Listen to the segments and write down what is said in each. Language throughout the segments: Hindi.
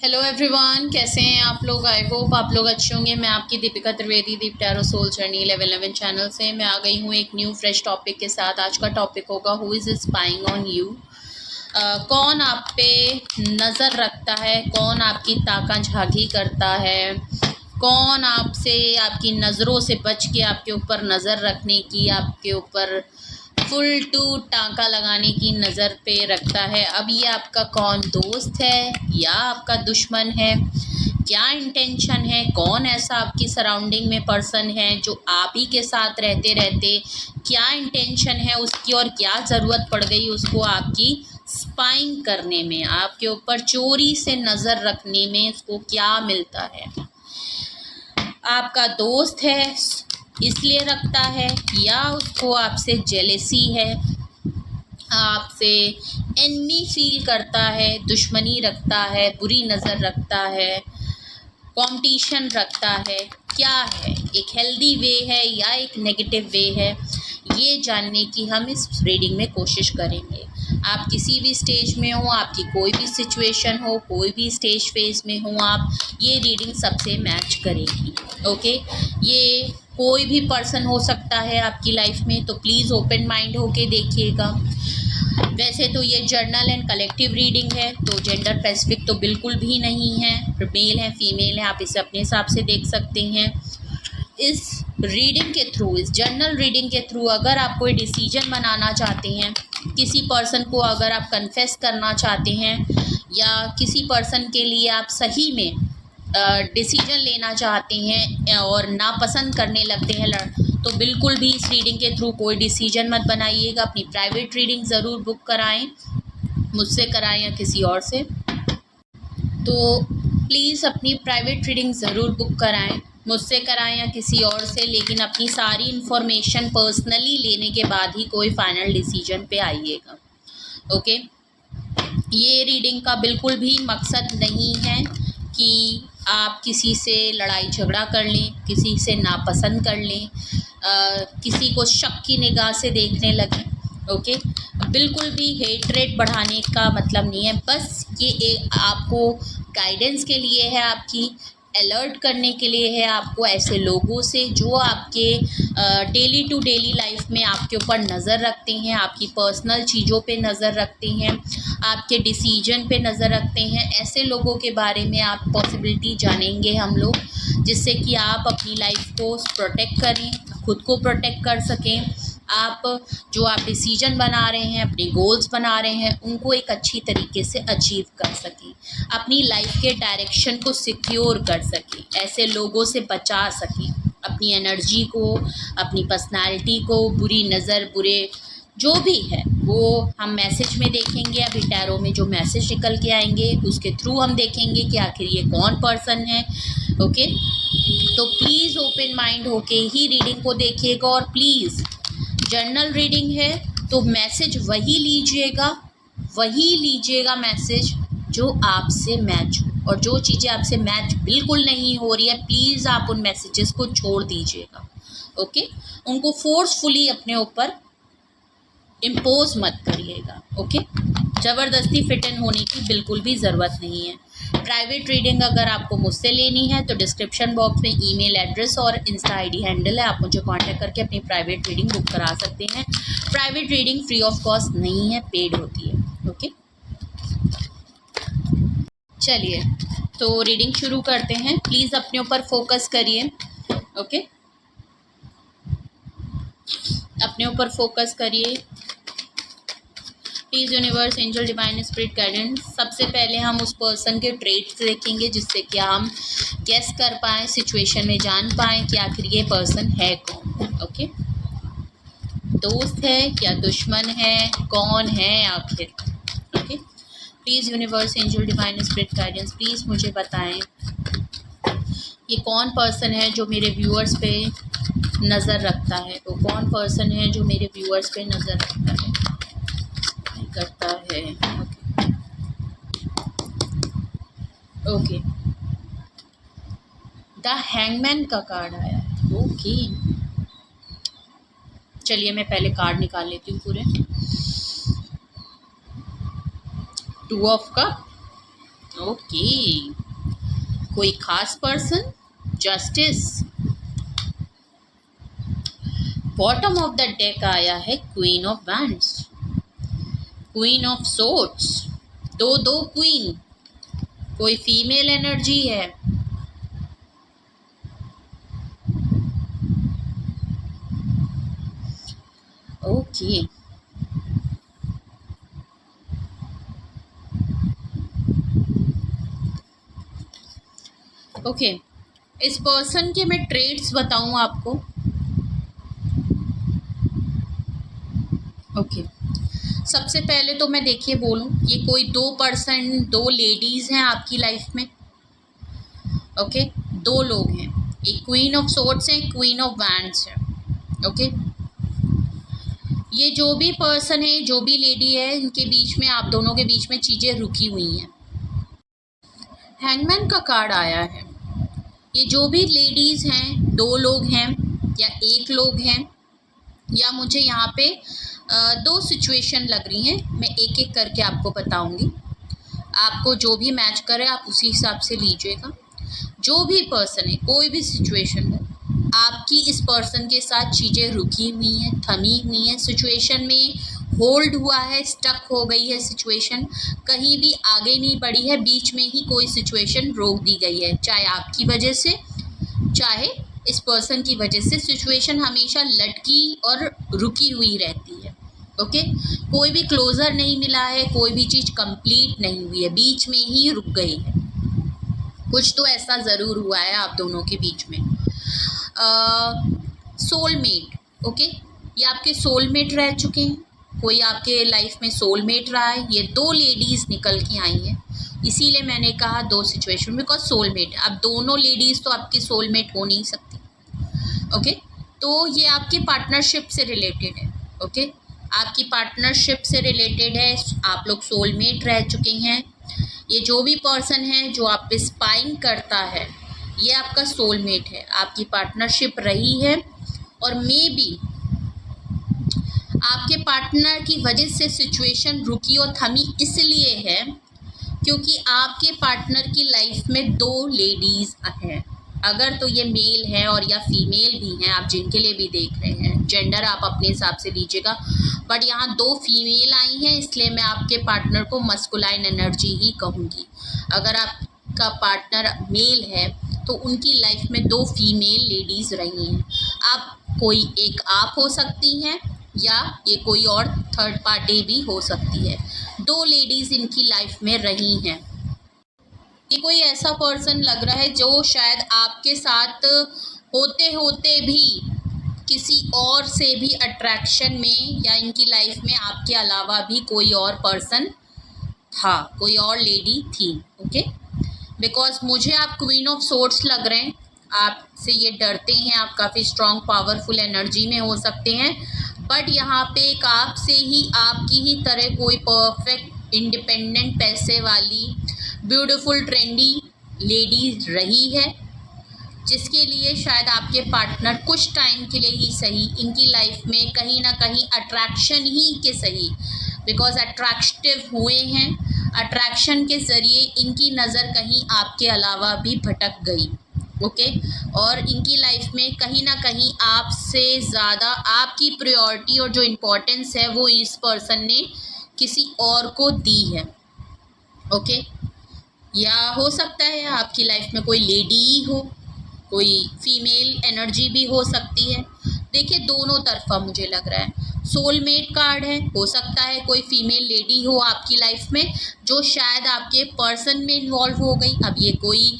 हेलो एवरीवन, कैसे हैं आप लोग। आई होप आप लोग अच्छे होंगे। मैं आपकी दीपिका त्रिवेदी, दीप टैरो सोल जर्नी 1111 चैनल से मैं आ गई हूँ एक न्यू फ्रेश टॉपिक के साथ। आज का टॉपिक होगा who is spying on you. कौन आप पे नज़र रखता है, कौन आपकी ताका झाकी करता है, कौन आपसे आपकी नज़रों से बच के आपके ऊपर नज़र रखने की, आपके ऊपर फुल टू टाँका लगाने की नज़र पे रखता है। अब ये आपका कौन दोस्त है या आपका दुश्मन है, क्या इंटेंशन है, कौन ऐसा आपकी सराउंडिंग में पर्सन है जो आप ही के साथ रहते रहते क्या इंटेंशन है उसकी और क्या ज़रूरत पड़ गई उसको आपकी स्पाइंग करने में, आपके ऊपर चोरी से नज़र रखने में उसको क्या मिलता है। आपका दोस्त है इसलिए रखता है या उसको आपसे जेलेसी है, आपसे एनमी फील करता है, दुश्मनी रखता है, बुरी नज़र रखता है, कंपटीशन रखता है, क्या है, एक हेल्दी वे है या एक नेगेटिव वे है, ये जानने की हम इस रीडिंग में कोशिश करेंगे। आप किसी भी स्टेज में हो, आपकी कोई भी सिचुएशन हो, कोई भी स्टेज फेज में हो आप, ये रीडिंग सबसे मैच करेगी। ओके, ये कोई भी पर्सन हो सकता है आपकी लाइफ में, तो प्लीज़ ओपन माइंड होके देखिएगा। वैसे तो ये जर्नल एंड कलेक्टिव रीडिंग है, तो जेंडर स्पेसिफिक तो बिल्कुल भी नहीं है, मेल है फीमेल है, आप इसे अपने हिसाब से देख सकते हैं। इस रीडिंग के थ्रू, इस जर्नल रीडिंग के थ्रू अगर आप कोई डिसीजन बनाना चाहते हैं, किसी पर्सन को अगर आप कन्फेस करना चाहते हैं या किसी पर्सन के लिए आप सही में डिसीजन लेना चाहते हैं और नापसंद करने लगते हैं तो बिल्कुल भी इस रीडिंग के थ्रू कोई डिसीजन मत बनाइएगा। अपनी प्राइवेट रीडिंग ज़रूर बुक कराएं, मुझसे कराएं या किसी और से। तो प्लीज़ अपनी प्राइवेट रीडिंग ज़रूर बुक कराएं, मुझसे कराएं या किसी और से, लेकिन अपनी सारी इन्फॉर्मेशन पर्सनली लेने के बाद ही कोई फाइनल डिसीजन पे आइएगा। ओके, ये रीडिंग का बिल्कुल भी मकसद नहीं है कि आप किसी से लड़ाई झगड़ा कर लें, किसी से नापसंद कर लें, किसी को शक की निगाह से देखने लगें। ओके, बिल्कुल भी हेटरेट बढ़ाने का मतलब नहीं है, बस ये आपको गाइडेंस के लिए है, आपकी अलर्ट करने के लिए है, आपको ऐसे लोगों से जो आपके डेली टू डेली लाइफ में आपके ऊपर नज़र रखते हैं, आपकी पर्सनल चीज़ों पे नज़र रखते हैं, आपके डिसीजन पे नज़र रखते हैं, ऐसे लोगों के बारे में आप पॉसिबिलिटी जानेंगे हम लोग, जिससे कि आप अपनी लाइफ को प्रोटेक्ट करें, खुद को प्रोटेक्ट कर सकें। आप जो आप डिसीजन बना रहे हैं, अपने गोल्स बना रहे हैं, उनको एक अच्छी तरीके से अचीव कर सकें, अपनी लाइफ के डायरेक्शन को सिक्योर कर सकें, ऐसे लोगों से बचा सकें अपनी एनर्जी को, अपनी पर्सनालिटी को। बुरी नज़र, बुरे जो भी है वो हम मैसेज में देखेंगे। अभी टैरो में जो मैसेज निकल के आएंगे उसके थ्रू हम देखेंगे कि आखिर ये कौन पर्सन है। ओके, तो प्लीज़ ओपन माइंड होके ही रीडिंग को देखिएगा और प्लीज़ जर्नल रीडिंग है तो मैसेज वही लीजिएगा मैसेज जो आपसे मैच हो, और जो चीज़ें आपसे मैच बिल्कुल नहीं हो रही है प्लीज़ आप उन मैसेजेस को छोड़ दीजिएगा। ओके, उनको फोर्सफुली अपने ऊपर इम्पोज मत करिएगा। ओके, ज़बरदस्ती फिट इन होने की बिल्कुल भी ज़रूरत नहीं है। प्राइवेट रीडिंग अगर आपको मुझसे लेनी है तो डिस्क्रिप्शन बॉक्स में ईमेल एड्रेस और इंस्टा आईडी हैंडल है, आप मुझे कांटेक्ट करके अपनी प्राइवेट रीडिंग बुक करा सकते हैं। Private reading free of cost नहीं है, पेड होती है। ओके, चलिए तो रीडिंग शुरू करते हैं। प्लीज़ अपने ऊपर फोकस करिए। ओके, अपने ऊपर फोकस करिए। Please universe, angel, divine spirit guidance. सबसे पहले हम उस पर्सन के ट्रेट्स देखेंगे जिससे कि हम गेस कर पाएँ, सिचुएशन में जान पाएँ कि आखिर ये पर्सन है कौन। ओके, दोस्त है या दुश्मन है, कौन है आखिर। Okay, please universe, angel, divine spirit guidance, please मुझे बताएं ये कौन पर्सन है जो मेरे व्यूअर्स पे नज़र रखता है। तो कौन पर्सन है जो मेरे व्यूअर्स पे नज़र रखता है, करता है। ओके, द हैंगमैन का कार्ड आया है। ओके, चलिए मैं पहले कार्ड निकाल लेती हूँ पूरे। 2 ऑफ कप, ओके, कोई खास person? Justice. Bottom of the deck आया है queen of wands, queen of swords, दो दो क्वीन, कोई फीमेल एनर्जी है। ओके, ओके, इस पर्सन के मैं ट्रेड्स बताऊं आपको। ओके, सबसे पहले तो मैं देखिए बोलूं, ये कोई दो लेडीज हैं आपकी लाइफ में। ओके, दो लोग हैं, एक क्वीन ऑफ सोर्ड्स है, क्वीन ऑफ वैंड्स है। ओके, ये जो भी पर्सन है, जो भी लेडी है, इनके बीच में, आप दोनों के बीच में चीज़ें रुकी हुई हैं। हैंगमैन का कार्ड आया है। ये जो भी लेडीज़ हैं, दो लोग हैं या एक लोग हैं, या मुझे यहाँ पे दो सिचुएशन लग रही हैं। मैं एक एक करके आपको बताऊंगी, आपको जो भी मैच करे आप उसी हिसाब से लीजिएगा। जो भी पर्सन है, कोई भी सिचुएशन हो, आपकी इस पर्सन के साथ चीज़ें रुकी हुई हैं, थमी हुई हैं, सिचुएशन में होल्ड हुआ है, स्टक हो गई है सिचुएशन, कहीं भी आगे नहीं बढ़ी है, बीच में ही कोई सिचुएशन रोक दी गई है, चाहे आपकी वजह से चाहे इस पर्सन की वजह से। सिचुएशन हमेशा लटकी और रुकी हुई रहती है। ओके, कोई भी क्लोजर नहीं मिला है, कोई भी चीज़ कंप्लीट नहीं हुई है, बीच में ही रुक गई है। कुछ तो ऐसा ज़रूर हुआ है आप दोनों के बीच में। सोलमेट, ओके, ये आपके सोलमेट रह चुके हैं, कोई आपके लाइफ में सोलमेट रहा है। ये दो लेडीज़ निकल के आई हैं, इसीलिए मैंने कहा दो सिचुएशन, बिकॉज सोलमेट। अब दोनों लेडीज़ तो आपकी सोलमेट हो नहीं सकती। ओके, तो ये आपकी पार्टनरशिप से रिलेटेड है। ओके, आपकी पार्टनरशिप से रिलेटेड है, आप लोग सोलमेट रह चुके हैं। ये जो भी पर्सन है जो आप पे स्पाइंग करता है, ये आपका सोलमेट है, आपकी पार्टनरशिप रही है। और मे बी आपके पार्टनर की वजह से सिचुएशन रुकी और थमी इसलिए है क्योंकि आपके पार्टनर की लाइफ में दो लेडीज़ हैं। अगर तो ये मेल है और या फीमेल भी हैं, आप जिनके लिए भी देख रहे हैं, जेंडर आप अपने हिसाब से लीजिएगा, बट यहाँ दो फीमेल आई हैं, इसलिए मैं आपके पार्टनर को मस्कुलाइन एनर्जी ही कहूँगी। अगर आपका पार्टनर मेल है तो उनकी लाइफ में दो फीमेल लेडीज़ रही हैं। आप कोई एक आप हो सकती हैं या ये कोई और थर्ड पार्टी भी हो सकती है। दो लेडीज़ इनकी लाइफ में रही हैं। ये कोई ऐसा पर्सन लग रहा है जो शायद आपके साथ होते होते भी किसी और से भी अट्रैक्शन में, या इनकी लाइफ में आपके अलावा भी कोई और पर्सन था, कोई और लेडी थी। ओके, बिकॉज मुझे आप क्वीन ऑफ सोर्ड्स लग रहे हैं, आपसे ये डरते हैं, आप काफ़ी स्ट्रॉन्ग पावरफुल एनर्जी में हो सकते हैं, बट यहाँ पे एक आपसे ही, आपकी ही तरह कोई परफेक्ट इंडिपेंडेंट पैसे वाली ब्यूटीफुल ट्रेंडी लेडी रही है, जिसके लिए शायद आपके पार्टनर कुछ टाइम के लिए ही सही इनकी लाइफ में कहीं ना कहीं अट्रैक्शन ही के सही, बिकॉज अट्रैक्टिव हुए हैं, अट्रैक्शन के ज़रिए इनकी नज़र कहीं आपके अलावा भी भटक गई। ओके, और इनकी लाइफ में कहीं ना कहीं आपसे ज़्यादा आपकी प्रायोरिटी और जो इम्पोर्टेंस है वो इस पर्सन ने किसी और को दी है। ओके, या हो सकता है आपकी लाइफ में कोई लेडी ही हो, कोई फीमेल एनर्जी भी हो सकती है। देखिए, दोनों तरफा मुझे लग रहा है। सोलमेट कार्ड है, हो सकता है कोई फीमेल लेडी हो आपकी लाइफ में जो शायद आपके पर्सन में इन्वॉल्व हो गई। अब ये कोई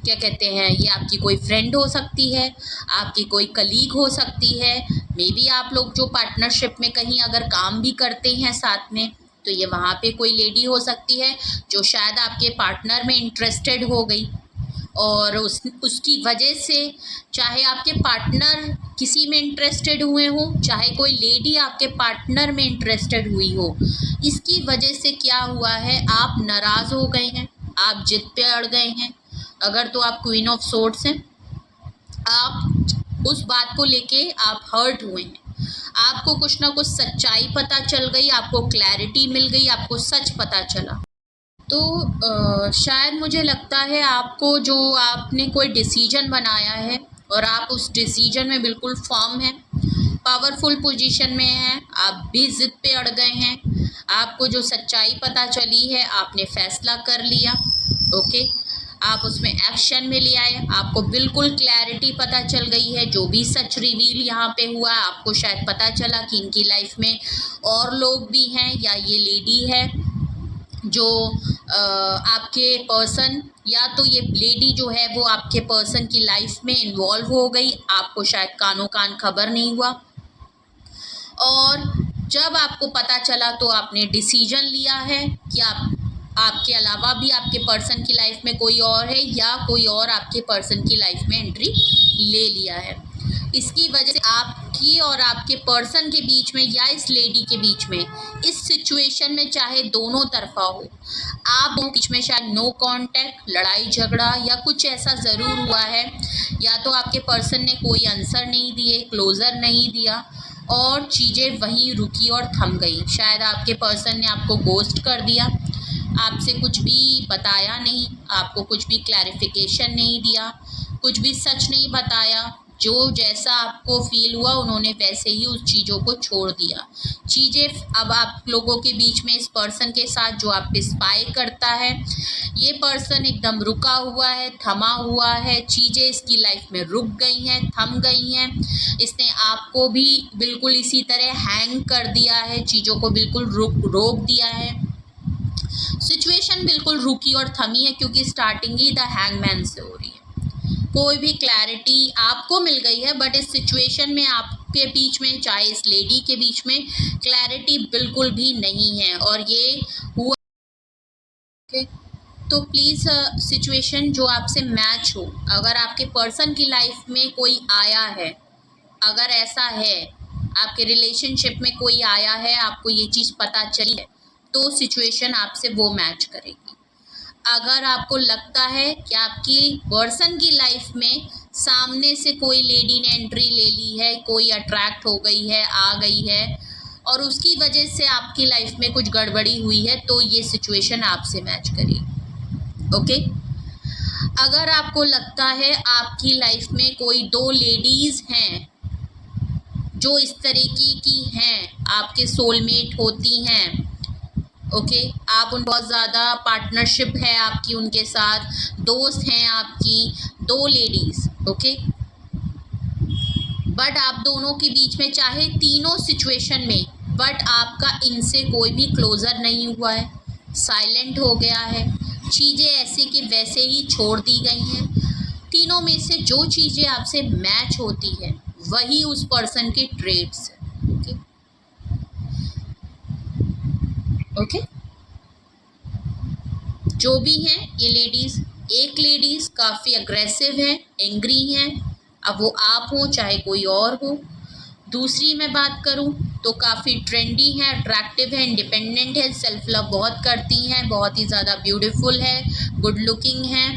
क्या कहते हैं, ये आपकी कोई फ्रेंड हो सकती है, आपकी कोई कलीग हो सकती है, मे बी आप लोग जो पार्टनरशिप में कहीं अगर काम भी करते हैं साथ में, तो ये वहाँ पे कोई लेडी हो सकती है जो शायद आपके पार्टनर में इंटरेस्टेड हो गई, और उसकी वजह से, चाहे आपके पार्टनर किसी में इंटरेस्टेड हुए हो, चाहे कोई लेडी आपके पार्टनर में इंटरेस्टेड हुई हो, इसकी वजह से क्या हुआ है, आप नाराज़ हो गए हैं, आप जिद पे अड़ गए हैं। अगर तो आप क्वीन ऑफ सोर्ड्स हैं, आप उस बात को लेके आप हर्ट हुए हैं, आपको कुछ ना कुछ सच्चाई पता चल गई, आपको क्लैरिटी मिल गई, आपको सच पता चला। तो शायद मुझे लगता है आपको जो आपने कोई डिसीजन बनाया है और आप उस डिसीजन में बिल्कुल फर्म हैं, पावरफुल पोजीशन में हैं, आप भी ज़िद पे अड़ गए हैं, आपको जो सच्चाई पता चली है आपने फ़ैसला कर लिया, ओके, आप उसमें एक्शन में ले आए, आपको बिल्कुल क्लैरिटी पता चल गई है। जो भी सच रिवील यहाँ पे हुआ आपको शायद पता चला कि इनकी लाइफ में और लोग भी हैं या ये लेडी है जो आपके पर्सन, या तो ये लेडी जो है वो आपके पर्सन की लाइफ में इन्वॉल्व हो गई, आपको शायद कानों कान खबर नहीं हुआ, और जब आपको पता चला तो आपने डिसीजन लिया है कि आपके अलावा भी आपके पर्सन की लाइफ में कोई और है या कोई और आपके पर्सन की लाइफ में एंट्री ले लिया है। इसकी वजह से आपकी और आपके पर्सन के बीच में या इस लेडी के बीच में इस सिचुएशन में चाहे दोनों तरफा हो, आप दोनों के बीच में शायद नो कांटेक्ट, लड़ाई झगड़ा या कुछ ऐसा ज़रूर हुआ है, या तो आपके पर्सन ने कोई आंसर नहीं दिए, क्लोज़र नहीं दिया और चीज़ें वहीं रुकी और थम गई। शायद आपके पर्सन ने आपको गोस्ट कर दिया, आपसे कुछ भी बताया नहीं, आपको कुछ भी क्लैरिफिकेशन नहीं दिया, कुछ भी सच नहीं बताया, जो जैसा आपको फील हुआ उन्होंने वैसे ही उस चीज़ों को छोड़ दिया। चीज़ें अब आप लोगों के बीच में इस पर्सन के साथ जो आप पे स्पाई करता है, ये पर्सन एकदम रुका हुआ है, थमा हुआ है, चीज़ें इसकी लाइफ में रुक गई हैं, थम गई हैं। इसने आपको भी बिल्कुल इसी तरह हैंग कर दिया है, चीज़ों को बिल्कुल रोक दिया है। सिचुएशन बिल्कुल रुकी और थमी है क्योंकि स्टार्टिंग ही द हैंगमैन से हो रही है। कोई भी क्लैरिटी आपको मिल गई है बट इस सिचुएशन में आपके बीच में, चाहे इस लेडी के बीच में, क्लैरिटी बिल्कुल भी नहीं है और ये हुआ। तो प्लीज़ सिचुएशन जो आपसे मैच हो, अगर आपके पर्सन की लाइफ में कोई आया है, अगर ऐसा है आपके रिलेशनशिप में कोई आया है, आपको ये चीज़ पता चली है, तो सिचुएशन आपसे वो मैच करेगी। अगर आपको लगता है कि आपकी पर्सन की लाइफ में सामने से कोई लेडी ने एंट्री ले ली है, कोई अट्रैक्ट हो गई है, आ गई है और उसकी वजह से आपकी लाइफ में कुछ गड़बड़ी हुई है, तो ये सिचुएशन आपसे मैच करेगी, ओके। अगर आपको लगता है आपकी लाइफ में कोई दो लेडीज़ हैं जो इस तरीके की हैं, आपके सोलमेट होती हैं, ओके, आप उन बहुत ज़्यादा पार्टनरशिप है आपकी उनके साथ, दोस्त हैं आपकी दो लेडीज़, ओके, बट आप दोनों के बीच में चाहे तीनों सिचुएशन में, बट आपका इनसे कोई भी क्लोज़र नहीं हुआ है, साइलेंट हो गया है, चीज़ें ऐसे कि वैसे ही छोड़ दी गई हैं। तीनों में से जो चीज़ें आपसे मैच होती है वही उस पर्सन के ट्रेड्स है, ओके ओके। जो भी हैं ये लेडीज़, एक लेडीज़ काफ़ी अग्रेसिव है, एंग्री हैं, अब वो आप हो चाहे कोई और हो। दूसरी मैं बात करूं तो काफ़ी ट्रेंडी है, अट्रैक्टिव है, इंडिपेंडेंट है, सेल्फ लव बहुत करती हैं, बहुत ही ज़्यादा ब्यूटीफुल है, गुड लुकिंग है,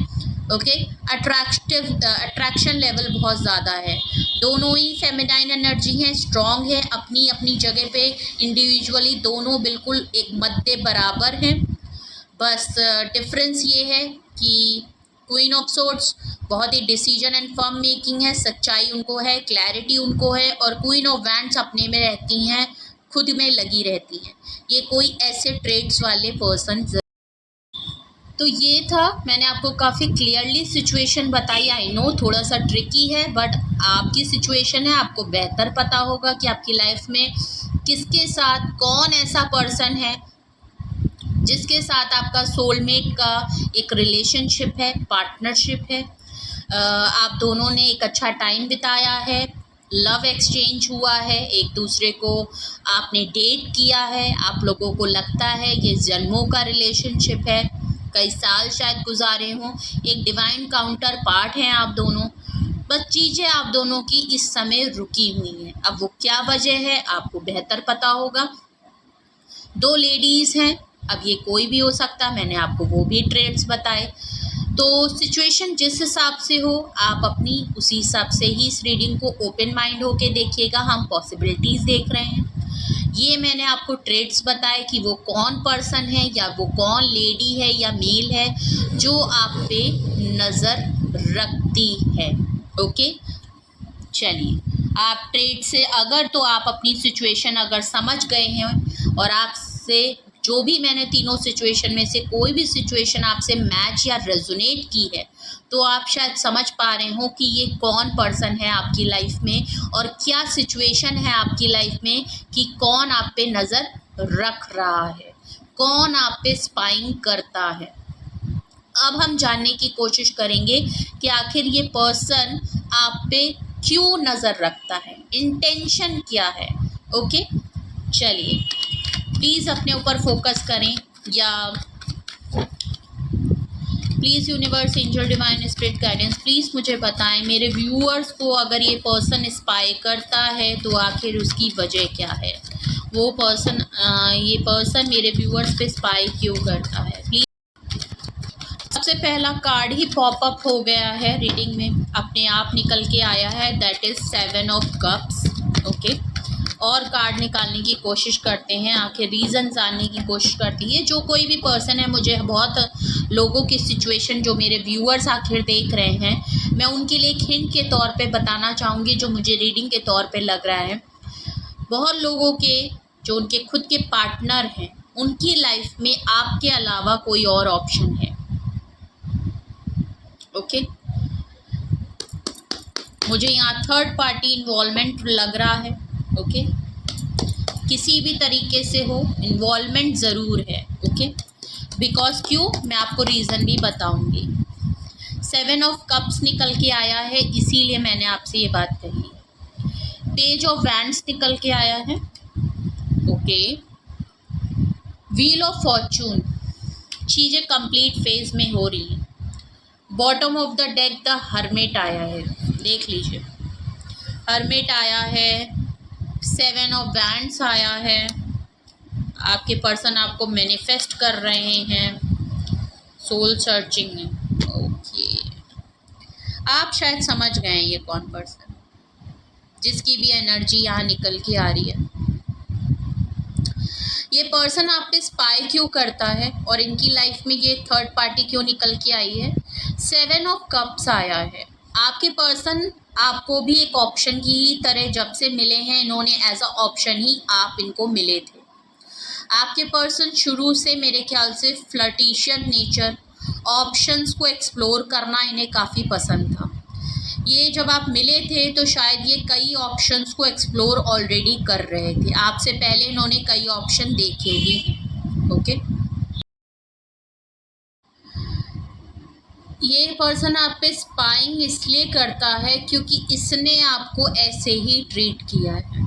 ओके, अट्रैक्शन लेवल बहुत ज़्यादा है। दोनों ही फेमिनाइन एनर्जी हैं, स्ट्रॉन्ग है, अपनी अपनी जगह पे इंडिविजुअली दोनों बिल्कुल एक मध्य बराबर हैं। बस डिफरेंस ये है कि क्वीन ऑफ सोर्ड्स बहुत ही डिसीजन एंड फर्म मेकिंग है, सच्चाई उनको है, क्लैरिटी उनको है, और क्वीन ऑफ वैंड्स अपने में रहती हैं, खुद में लगी रहती हैं। ये कोई ऐसे ट्रेड्स वाले पर्सन। तो ये था, मैंने आपको काफ़ी क्लियरली सिचुएशन बताई। आई नो थोड़ा सा ट्रिकी है बट आपकी सिचुएशन है, आपको बेहतर पता होगा कि आपकी लाइफ में किसके साथ कौन ऐसा पर्सन है जिसके साथ आपका सोलमेट का एक रिलेशनशिप है, पार्टनरशिप है। आप दोनों ने एक अच्छा टाइम बिताया है, लव एक्सचेंज हुआ है, एक दूसरे को आपने डेट किया है, आप लोगों को लगता है ये जन्मों का रिलेशनशिप है, कई साल शायद गुजारे हों, एक डिवाइन काउंटर पार्ट हैं आप दोनों। बस चीज़ें आप दोनों की इस समय रुकी हुई हैं। अब वो क्या वजह है आपको बेहतर पता होगा। दो लेडीज़ हैं, अब ये कोई भी हो सकता, मैंने आपको वो भी ट्रेड्स बताए। तो सिचुएशन जिस हिसाब से हो आप अपनी उसी हिसाब से ही इस रीडिंग को ओपन माइंड होके देखिएगा। हम पॉसिबिलिटीज़ देख रहे हैं। ये मैंने आपको ट्रेड्स बताए कि वो कौन पर्सन है या वो कौन लेडी है या मेल है जो आप पे नज़र रखती है। ओके, चलिए आप ट्रेड से अगर तो आप अपनी सिचुएशन अगर समझ गए हैं और आपसे जो भी मैंने तीनों सिचुएशन में से कोई भी सिचुएशन आपसे मैच या रेजोनेट की है तो आप शायद समझ पा रहे हो कि ये कौन पर्सन है आपकी लाइफ में और क्या सिचुएशन है आपकी लाइफ में कि कौन आप पे नज़र रख रहा है, कौन आप पे स्पाइंग करता है। अब हम जानने की कोशिश करेंगे कि आखिर ये पर्सन आप पे क्यों नज़र रखता है, इंटेंशन क्या है। ओके, चलिए प्लीज़ अपने ऊपर फोकस करें या please universe, angel, divine spirit guidance please मुझे बताएं मेरे व्यूअर्स को अगर ये पर्सन स्पाई करता है तो आखिर उसकी वजह क्या है, वो पर्सन ये पर्सन मेरे व्यूअर्स पे स्पाई क्यों करता है। प्लीज़ सबसे पहला कार्ड ही पॉपअप हो गया है रीडिंग में, अपने आप निकल के आया है, that is 7 of cups. Okay, और कार्ड निकालने की कोशिश करते हैं, आखिर रीज़न जानने की कोशिश करती है। जो कोई भी पर्सन है, मुझे बहुत लोगों की सिचुएशन जो मेरे व्यूअर्स आखिर देख रहे हैं, मैं उनके लिए एक हिंट के तौर पे बताना चाहूँगी जो मुझे रीडिंग के तौर पे लग रहा है। बहुत लोगों के जो उनके खुद के पार्टनर हैं उनकी लाइफ में आपके अलावा कोई और ऑप्शन है। ओके, मुझे यहाँ थर्ड पार्टी इन्वॉल्वमेंट लग रहा है। ओके, किसी भी तरीके से हो इन्वॉल्वमेंट ज़रूर है। ओके, बिकॉज क्यों, मैं आपको रीज़न भी बताऊंगी। 7 ऑफ कप्स निकल के आया है, इसीलिए मैंने आपसे ये बात कही। पेज ऑफ वैंड्स निकल के आया है। ओके, व्हील ऑफ फॉर्चून, चीज़ें कंप्लीट फेज में हो रही हैं। Bottom of the deck the hermit आया है, देख लीजिए हर्मिट आया है, 7 ऑफ वैंड्स आया है। आपके पर्सन आपको मैनिफेस्ट कर रहे हैं, सोल सर्चिंग में। ओके, आप शायद समझ गए हैं ये कौन पर्सन जिसकी भी एनर्जी यहाँ निकल के आ रही है। ये पर्सन आप पे स्पाई क्यों करता है और इनकी लाइफ में ये थर्ड पार्टी क्यों निकल के आई है। 7 ऑफ कप्स आया है। आपके पर्सन आपको भी एक ऑप्शन की तरह जब से मिले हैं, इन्होंने एज अ ऑप्शन ही आप इनको मिले थे। आपके पर्सन शुरू से मेरे ख्याल से फ्लर्टिशियन नेचर, ऑप्शंस को एक्सप्लोर करना इन्हें काफ़ी पसंद था। ये जब आप मिले थे तो शायद ये कई ऑप्शंस को एक्सप्लोर ऑलरेडी कर रहे थे, आपसे पहले इन्होंने कई ऑप्शन देखे भी हैं। ओके, ये पर्सन आप पे स्पाइंग इसलिए करता है क्योंकि इसने आपको ऐसे ही ट्रीट किया है।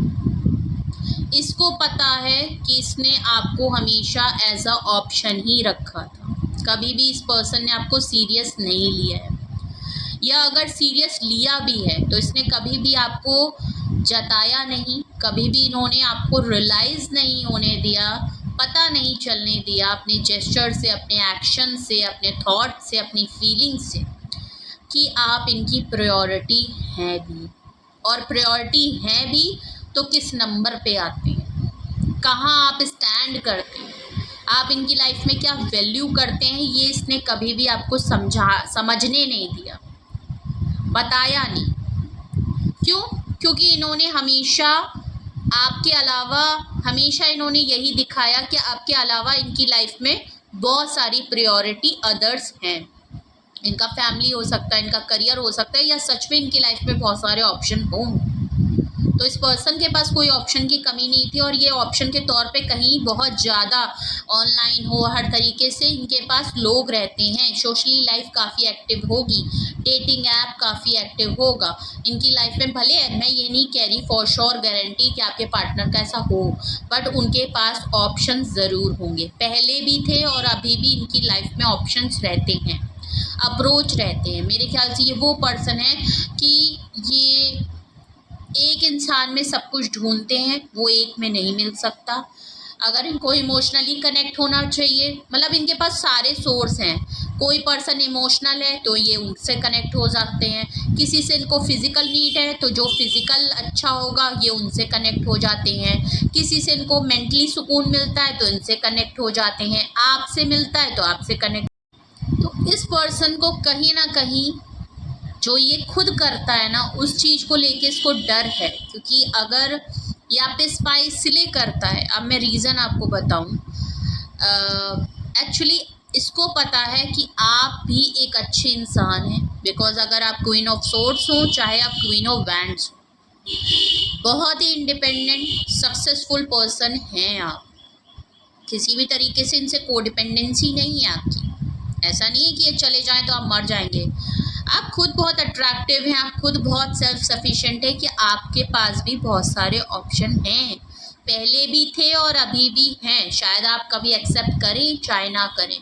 इसको पता है कि इसने आपको हमेशा एज अ ऑप्शन ही रखा था, कभी भी इस पर्सन ने आपको सीरियस नहीं लिया है, या अगर सीरियस लिया भी है तो इसने कभी भी आपको जताया नहीं, कभी भी इन्होंने आपको रियलाइज़ नहीं होने दिया, पता नहीं चलने दिया अपने जेस्चर से, अपने एक्शन से, अपने थॉट से, अपनी फीलिंग से कि आप इनकी प्रायोरिटी हैं भी। और प्रायोरिटी हैं भी तो किस नंबर पे आते हैं, कहाँ आप स्टैंड करते हैं, आप इनकी लाइफ में क्या वैल्यू करते हैं, ये इसने कभी भी आपको समझने नहीं दिया, बताया नहीं। क्यों? क्योंकि इन्होंने हमेशा आपके अलावा इन्होंने यही दिखाया कि आपके अलावा इनकी लाइफ में बहुत सारी प्रायोरिटी अदर्स हैं। इनका फैमिली हो सकता है, इनका करियर हो सकता है, या सच में इनकी लाइफ में बहुत सारे ऑप्शन हों। तो इस पर्सन के पास कोई ऑप्शन की कमी नहीं थी और ये ऑप्शन के तौर पे कहीं बहुत ज़्यादा ऑनलाइन हो, हर तरीके से इनके पास लोग रहते हैं, सोशली लाइफ काफ़ी एक्टिव होगी, डेटिंग ऐप काफ़ी एक्टिव होगा इनकी लाइफ में। भले मैं ये नहीं कह रही फॉर श्योर गारंटी कि आपके पार्टनर का ऐसा हो, बट उनके पास ऑप्शन ज़रूर होंगे, पहले भी थे और अभी भी इनकी लाइफ में ऑप्शंस रहते हैं, अप्रोच रहते हैं। मेरे ख्याल से ये वो पर्सन है कि ये एक इंसान में सब कुछ ढूंढते हैं, वो एक में नहीं मिल सकता। अगर इनको इमोशनली कनेक्ट होना चाहिए, मतलब इनके पास सारे सोर्स हैं, कोई पर्सन इमोशनल है तो ये उनसे कनेक्ट हो जाते हैं, किसी से इनको फिज़िकल नीड है तो जो फिज़िकल अच्छा होगा ये उनसे कनेक्ट हो जाते हैं, किसी से इनको मेंटली सुकून मिलता है तो इनसे कनेक्ट हो जाते हैं, आपसे मिलता है तो आपसे कनेक्ट। तो इस पर्सन को कहीं ना कहीं जो ये खुद करता है ना उस चीज़ को लेके इसको डर है, क्योंकि अगर ये आप पे स्पाई इसलिए करता है, अब मैं रीज़न आपको बताऊं। एक्चुअली इसको पता है कि आप भी एक अच्छे इंसान हैं, बिकॉज अगर आप क्वीन ऑफ सोर्ड्स हो चाहे आप क्वीन ऑफ वैंड्स हो, बहुत ही इंडिपेंडेंट सक्सेसफुल पर्सन हैं आप। किसी भी तरीके से इनसे कोडिपेंडेंसी नहीं है आपकी। ऐसा नहीं है कि ये चले जाएं तो आप मर जाएंगे। आप खुद बहुत अट्रैक्टिव हैं, आप खुद बहुत सेल्फ सफिशिएंट है कि आपके पास भी बहुत सारे ऑप्शन हैं, पहले भी थे और अभी भी हैं। शायद आप कभी एक्सेप्ट करें चाहे ना करें।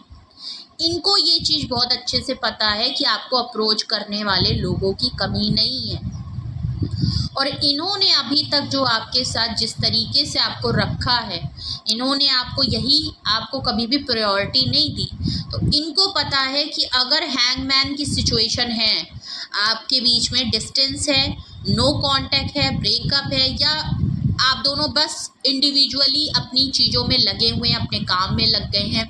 इनको ये चीज़ बहुत अच्छे से पता है कि आपको अप्रोच करने वाले लोगों की कमी नहीं है, और इन्होंने अभी तक जो आपके साथ जिस तरीके से आपको रखा है, इन्होंने आपको आपको कभी भी प्रायोरिटी नहीं दी। तो इनको पता है कि अगर हैंगमैन की सिचुएशन है, आपके बीच में डिस्टेंस है, नो कांटेक्ट है, ब्रेकअप है, या आप दोनों बस इंडिविजुअली अपनी चीज़ों में लगे हुए हैं, अपने काम में लग गए हैं,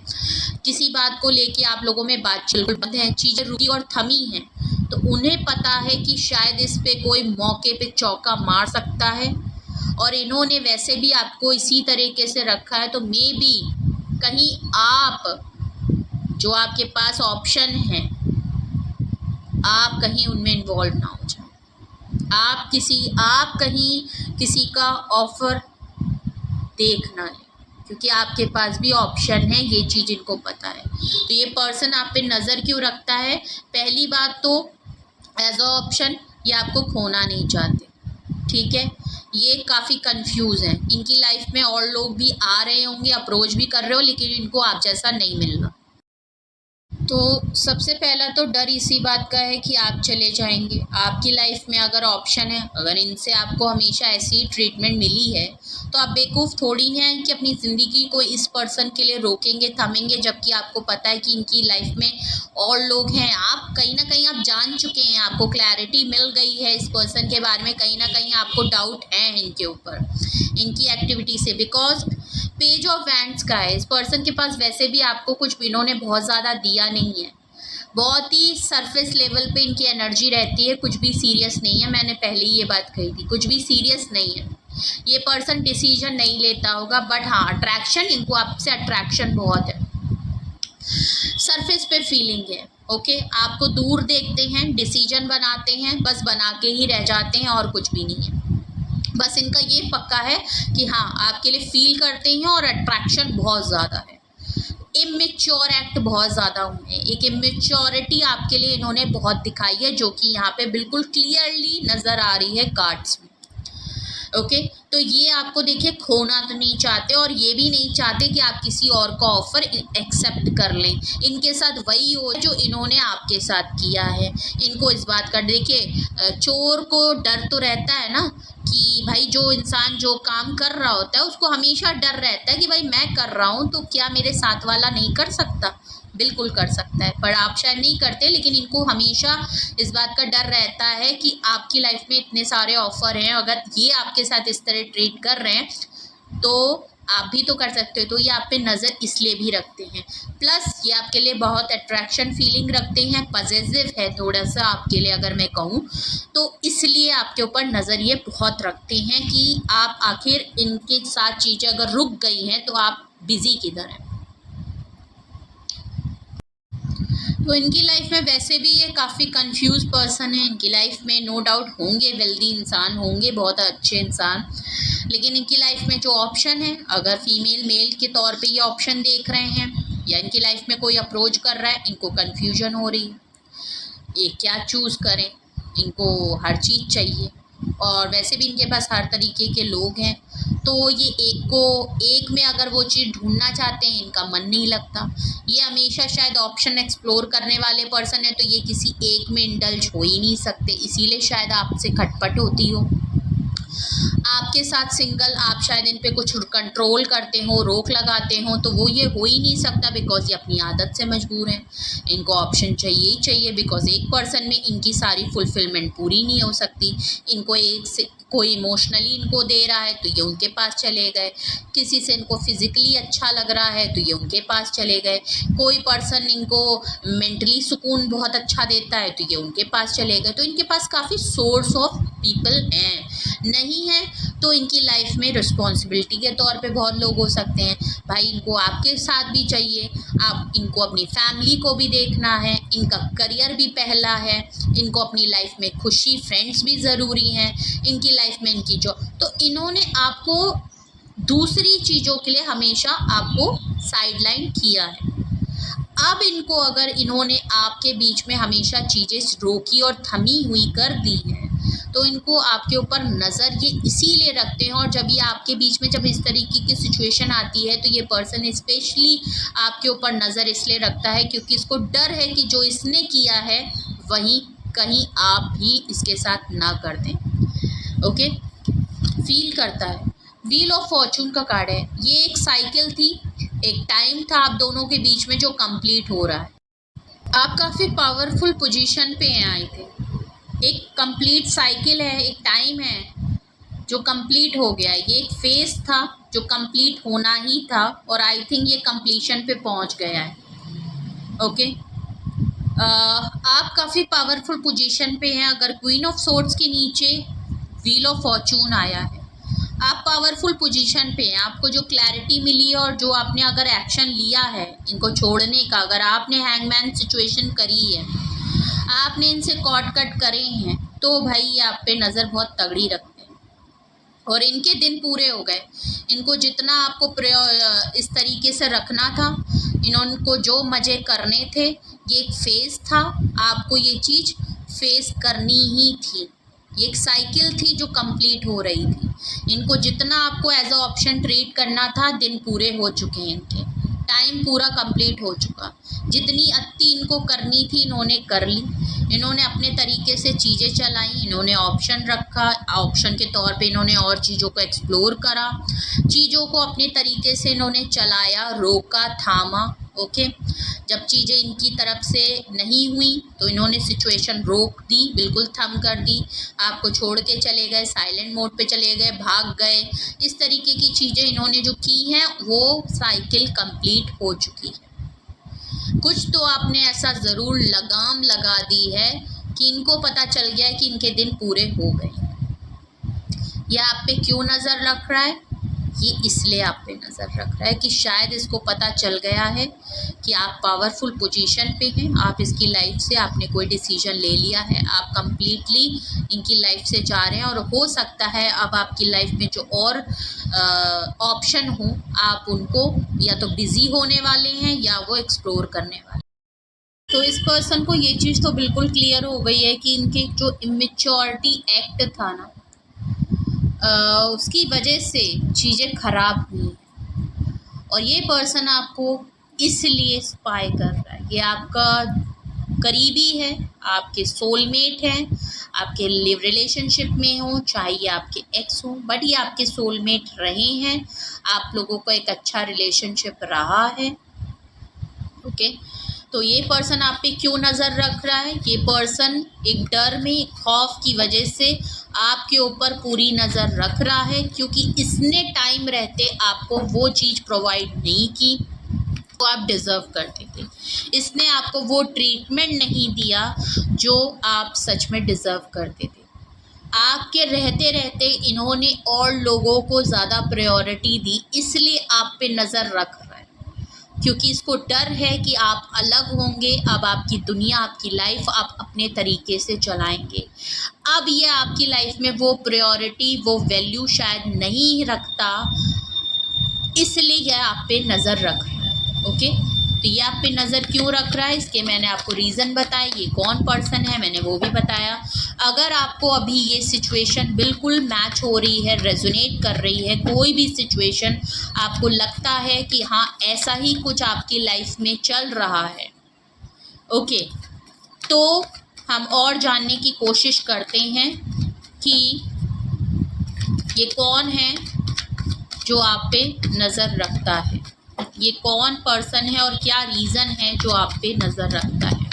किसी बात को लेके आप लोगों में बातचीत बंद है, चीज़ें रुकी और थमी हैं, तो उन्हें पता है कि शायद इस पे कोई मौके पे चौका मार सकता है, और इन्होंने वैसे भी आपको इसी तरीके से रखा है। तो मे बी कहीं आप जो आपके पास ऑप्शन है, आप कहीं उनमें इन्वॉल्व ना हो जाए, आप कहीं किसी का ऑफर देख ना लें, क्योंकि आपके पास भी ऑप्शन है, ये चीज़ इनको पता है। तो ये पर्सन आप पे नज़र क्यों रखता है? पहली बात तो एज अ ऑप्शन ये आपको खोना नहीं चाहते, ठीक है। ये काफ़ी कंफ्यूज हैं, इनकी लाइफ में और लोग भी आ रहे होंगे, अप्रोच भी कर रहे हो, लेकिन इनको आप जैसा नहीं मिल रहा। तो सबसे पहला तो डर इसी बात का है कि आप चले जाएंगे। आपकी लाइफ में अगर ऑप्शन है, अगर इनसे आपको हमेशा ऐसी ट्रीटमेंट मिली है, तो आप बेवकूफ़ थोड़ी हैं कि अपनी ज़िंदगी को इस पर्सन के लिए रोकेंगे, थमेंगे, जबकि आपको पता है कि इनकी लाइफ में और लोग हैं। आप कहीं ना कहीं आप जान चुके हैं, आपको क्लैरिटी मिल गई है इस पर्सन के बारे में, कहीं ना कहीं आपको डाउट है इनके ऊपर, इनकी एक्टिविटी से, बिकॉज पेज ऑफ वैंड्स का है। इस पर्सन के पास वैसे भी आपको कुछ इन्होंने बहुत ज़्यादा दिया नहीं है, बहुत ही सरफेस लेवल पे इनकी एनर्जी रहती है, कुछ भी सीरियस नहीं है। मैंने पहले ही ये बात कही थी, कुछ भी सीरियस नहीं है। ये पर्सन डिसीजन नहीं लेता होगा, बट हाँ अट्रैक्शन, इनको आपसे अट्रैक्शन बहुत है, सरफेस पे फीलिंग है। ओके, आपको दूर देखते हैं, डिसीजन बनाते हैं, बस बना के ही रह जाते हैं और कुछ भी नहीं है। बस इनका ये पक्का है कि हाँ आपके लिए फील करते हैं, और अट्रैक्शन बहुत ज़्यादा है। इमेच्योर एक्ट बहुत ज़्यादा हुए, एक इमेच्योरिटी आपके लिए इन्होंने बहुत दिखाई है, जो कि यहाँ पे बिल्कुल क्लियरली नज़र आ रही है कार्ड्स में। ओके, तो ये आपको देखिए खोना तो नहीं चाहते, और ये भी नहीं चाहते कि आप किसी और का ऑफर एक्सेप्ट कर लें। इनके साथ वही हो जो इन्होंने आपके साथ किया है। इनको इस बात का देखिए, चोर को डर तो रहता है ना कि भाई जो इंसान जो काम कर रहा होता है उसको हमेशा डर रहता है कि भाई मैं कर रहा हूँ तो क्या मेरे साथ वाला नहीं कर सकता। बिल्कुल कर सकता है, पर आप शायद नहीं करते, लेकिन इनको हमेशा इस बात का डर रहता है कि आपकी लाइफ में इतने सारे ऑफर हैं, अगर ये आपके साथ इस तरह ट्रीट कर रहे हैं तो आप भी तो कर सकते हो। तो ये आप पे नज़र इसलिए भी रखते हैं, प्लस ये आपके लिए बहुत अट्रैक्शन फीलिंग रखते हैं, पॉजिटिव है थोड़ा सा आपके लिए अगर मैं कहूँ तो, इसलिए आपके ऊपर नज़र ये बहुत रखते हैं कि आप आखिर इनके साथ चीज़ें अगर रुक गई हैं तो आप बिज़ी किधर हैं। तो इनकी लाइफ में वैसे भी ये काफ़ी कंफ्यूज पर्सन है। इनकी लाइफ में नो डाउट होंगे वेल्दी इंसान, होंगे बहुत अच्छे इंसान, लेकिन इनकी लाइफ में जो ऑप्शन है, अगर फीमेल मेल के तौर पे ये ऑप्शन देख रहे हैं, या इनकी लाइफ में कोई अप्रोच कर रहा है, इनको कन्फ्यूजन हो रही है ये क्या चूज़ करें। इनको हर चीज़ चाहिए, और वैसे भी इनके पास हर तरीके के लोग हैं, तो ये एक में अगर वो चीज़ ढूंढना चाहते हैं, इनका मन नहीं लगता। ये हमेशा शायद ऑप्शन एक्सप्लोर करने वाले पर्सन है, तो ये किसी एक में इंडल्ज हो ही नहीं सकते, इसीलिए शायद आपसे खटपट होती हो। आपके साथ सिंगल, आप शायद इन पे कुछ कंट्रोल करते हो, रोक लगाते हो, तो वो ये हो ही नहीं सकता बिकॉज ये अपनी आदत से मजबूर हैं। इनको ऑप्शन चाहिए ही चाहिए बिकॉज एक पर्सन में इनकी सारी फुलफिलमेंट पूरी नहीं हो सकती। इनको एक से कोई इमोशनली इनको दे रहा है तो ये उनके पास चले गए, किसी से इनको फिज़िकली अच्छा लग रहा है तो ये उनके पास चले गए, कोई पर्सन इनको मेंटली सुकून बहुत अच्छा देता है तो ये उनके पास चले गए। तो इनके पास काफ़ी सोर्स ऑफ पीपल हैं। नहीं है तो इनकी लाइफ में रिस्पॉन्सिबिलिटी के तौर पे बहुत लोग हो सकते हैं। भाई इनको आपके साथ भी चाहिए, आप इनको अपनी फैमिली को भी देखना है, इनका करियर भी पहला है, इनको अपनी लाइफ में खुशी, फ्रेंड्स भी ज़रूरी हैं, इनकी लाइफ में इनकी जो, तो इन्होंने आपको दूसरी चीज़ों के लिए हमेशा आपको साइडलाइन किया है। अब इनको अगर इन्होंने आपके बीच में हमेशा चीज़ें रोकी और थमी हुई कर दी हैं तो इनको आपके ऊपर नज़र ये इसीलिए रखते हैं। और जब ये आपके बीच में जब इस तरीके की सिचुएशन आती है तो ये पर्सन स्पेशली आपके ऊपर नज़र इसलिए रखता है क्योंकि इसको डर है कि जो इसने किया है वहीं कहीं आप भी इसके साथ ना कर दें। ओके, फील करता है। व्हील ऑफ फॉर्चून का कार्ड है। ये एक साइकिल थी, एक टाइम था आप दोनों के बीच में जो कंप्लीट हो रहा है। आप काफ़ी पावरफुल पोजीशन पे हैं आई थिंक। एक कंप्लीट साइकिल है, एक टाइम है जो कंप्लीट हो गया है। ये एक फेज था जो कंप्लीट होना ही था और आई थिंक ये कंप्लीशन पे पहुंच गया है। ओके, आप काफ़ी पावरफुल पोजीशन पे हैं। अगर क्वीन ऑफ सोर्ड्स के नीचे व्हील ऑफ फॉर्चून आया है, आप पावरफुल पोजीशन पे हैं। आपको जो क्लैरिटी मिली है और जो आपने अगर एक्शन लिया है इनको छोड़ने का, अगर आपने हैंगमैन सिचुएशन करी है, आपने इनसे कॉट कट करे हैं, तो भाई ये आप पे नज़र बहुत तगड़ी रखते हैं और इनके दिन पूरे हो गए। इनको जितना आपको इस तरीके से रखना था, इनको जो मज़े करने थे, ये एक फेज़ था, आपको ये चीज़ फेस करनी ही थी। ये एक साइकिल थी जो कंप्लीट हो रही थी। इनको जितना आपको एज अ ऑप्शन ट्रीट करना था, दिन पूरे हो चुके हैं, इनके टाइम पूरा कंप्लीट हो चुका। जितनी अति इनको करनी थी इन्होंने कर ली। इन्होंने अपने तरीके से चीज़ें चलाई, इन्होंने ऑप्शन रखा, ऑप्शन के तौर पे इन्होंने और चीज़ों को एक्सप्लोर करा, चीज़ों को अपने तरीके से इन्होंने चलाया, रोका, थामा। ओके, जब चीज़ें इनकी तरफ से नहीं हुई तो इन्होंने सिचुएशन रोक दी, बिल्कुल थम कर दी, आपको छोड़ के चले गए, साइलेंट मोड पे चले गए, भाग गए। इस तरीके की चीज़ें इन्होंने जो की हैं वो साइकिल कंप्लीट हो चुकी है। कुछ तो आपने ऐसा ज़रूर लगाम लगा दी है कि इनको पता चल गया है कि इनके दिन पूरे हो गए। यह आप पे क्यों नज़र रख रहा है? ये इसलिए आप पे नज़र रख रहा है कि शायद इसको पता चल गया है कि आप पावरफुल पोजीशन पे हैं, आप इसकी लाइफ से आपने कोई डिसीजन ले लिया है, आप कंप्लीटली इनकी लाइफ से जा रहे हैं और हो सकता है अब आपकी लाइफ में जो और ऑप्शन हो आप उनको या तो बिज़ी होने वाले हैं या वो एक्सप्लोर करने वाले। तो इस पर्सन को ये चीज़ तो बिल्कुल क्लियर हो गई है कि इनके जो इमेच्योरिटी एक्ट था ना, उसकी वजह से चीज़ें ख़राब हुई और ये पर्सन आपको इसलिए स्पाई कर रहा है। ये आपका करीबी है, आपके सोलमेट हैं, आपके लिव रिलेशनशिप में हो, चाहे ये आपके एक्स हो, बट ये आपके सोलमेट रहे हैं, आप लोगों का एक अच्छा रिलेशनशिप रहा है। ओके, तो ये पर्सन आप पे क्यों नज़र रख रहा है? ये पर्सन एक डर में, एक खौफ की वजह से आपके ऊपर पूरी नज़र रख रहा है क्योंकि इसने टाइम रहते आपको वो चीज़ प्रोवाइड नहीं की तो आप डिज़र्व करते थे। इसने आपको वो ट्रीटमेंट नहीं दिया जो आप सच में डिज़र्व करते थे। आपके रहते रहते इन्होंने और लोगों को ज़्यादा प्रायोरिटी दी, इसलिए आप पे नज़र रख रहा है क्योंकि इसको डर है कि आप अलग होंगे। अब आपकी दुनिया, आपकी लाइफ आप अपने तरीके से चलाएंगे। अब ये आपकी लाइफ में वो प्रायोरिटी, वो वैल्यू शायद नहीं रखता, इसलिए यह आप पे नज़र रख रहा है। ओके, तो ये आप पे नज़र क्यों रख रहा है, इसके मैंने आपको रीज़न बताया, ये कौन पर्सन है मैंने वो भी बताया। अगर आपको अभी ये सिचुएशन बिल्कुल मैच हो रही है, रेजोनेट कर रही है, कोई भी सिचुएशन आपको लगता है कि हाँ ऐसा ही कुछ आपकी लाइफ में चल रहा है, ओके, तो हम और जानने की कोशिश करते हैं कि ये कौन है जो आप पे नज़र रखता है, ये कौन पर्सन है और क्या रीज़न है जो आप पे नज़र रखता है।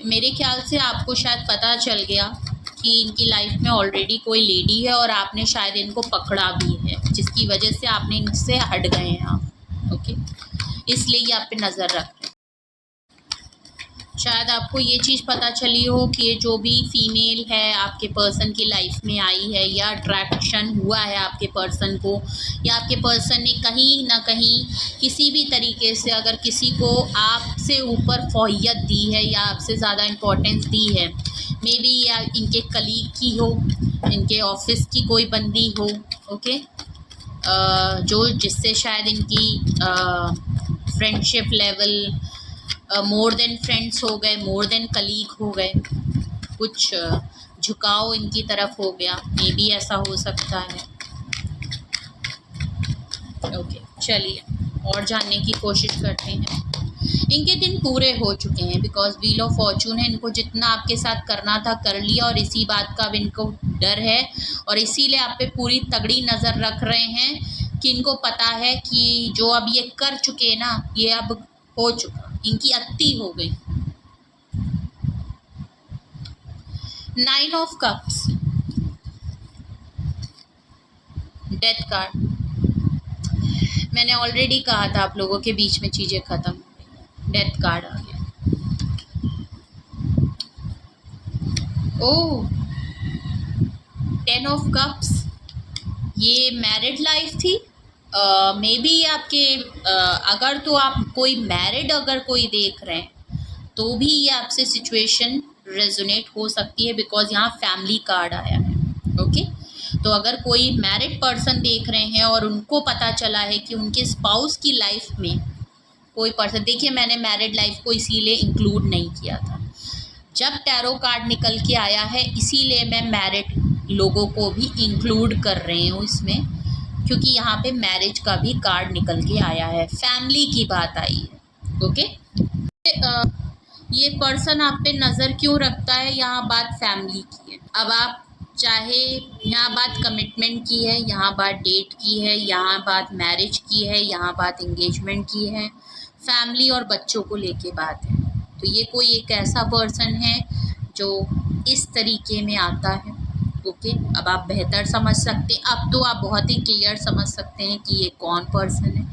मेरे ख्याल से आपको शायद पता चल गया कि इनकी लाइफ में ऑलरेडी कोई लेडी है और आपने शायद इनको पकड़ा भी है, जिसकी वजह से आपने इनसे हट गए हैं आप। ओके, इसलिए ये आप पे नज़र रख रहे हैं। शायद आपको ये चीज़ पता चली हो कि ये जो भी फीमेल है आपके पर्सन की लाइफ में आई है या अट्रैक्शन हुआ है आपके पर्सन को, या आपके पर्सन ने कहीं ना कहीं किसी भी तरीके से अगर किसी को आपसे ऊपर फौहियत दी है या आपसे ज़्यादा इम्पोर्टेंस दी है, मे बी या इनके कलीग की हो, इनके ऑफिस की कोई बंदी हो, ओके, जो जिससे शायद इनकी friendship level more than friends हो गए, मोर देन कलीग हो गए, कुछ झुकाव इनकी तरफ हो गया, मे बी ऐसा हो सकता है। ओके, चलिए और जानने की कोशिश करते हैं। इनके दिन पूरे हो चुके हैं बिकॉज व्हील ऑफ फॉर्चून है, इनको जितना आपके साथ करना था कर लिया और इसी बात का अब इनको डर है और इसीलिए आप पे पूरी तगड़ी नज़र रख रहे हैं कि इनको पता है कि जो अब ये कर चुके हैं ना, ये अब हो चुका, इनकी अत्ती हो गई। 9 ऑफ कप्स, डेथ कार्ड। मैंने ऑलरेडी कहा था आप लोगों के बीच में चीज़ें ख़त्म हो गई, डेथ कार्ड आ गया। ओह, 10 ऑफ कप्स, ये मैरिड लाइफ थी। मे बी आपके अगर तो आप कोई मैरिड अगर कोई देख रहे हैं तो भी ये आपसे सिचुएशन रेजोनेट हो सकती है बिकॉज यहाँ फैमिली कार्ड आया है। ओके, तो अगर कोई मैरिड पर्सन देख रहे हैं और उनको पता चला है कि उनके स्पाउस की लाइफ में कोई पर्सन, देखिए मैंने मैरिड लाइफ को इसीलिए इंक्लूड नहीं किया था, जब टैरो कार्ड निकल के आया है इसीलिए मैं मैरिड लोगों को भी इंक्लूड कर रही हूँ इसमें, क्योंकि यहाँ पे मैरिज का भी कार्ड निकल के आया है, फैमिली की बात आई है। ओके, ये पर्सन आप पे नज़र क्यों रखता है, यहाँ बात फैमिली की है। अब आप चाहे यहाँ बात कमिटमेंट की है, यहाँ बात डेट की है, यहाँ बात मैरिज की है, यहाँ बात एंगेजमेंट की है, फैमिली और बच्चों को लेके बात है। तो ये कोई एक ऐसा पर्सन है जो इस तरीके में आता है। ओके, अब आप बेहतर समझ सकते हैं, अब तो आप बहुत ही क्लियर समझ सकते हैं कि ये कौन पर्सन है।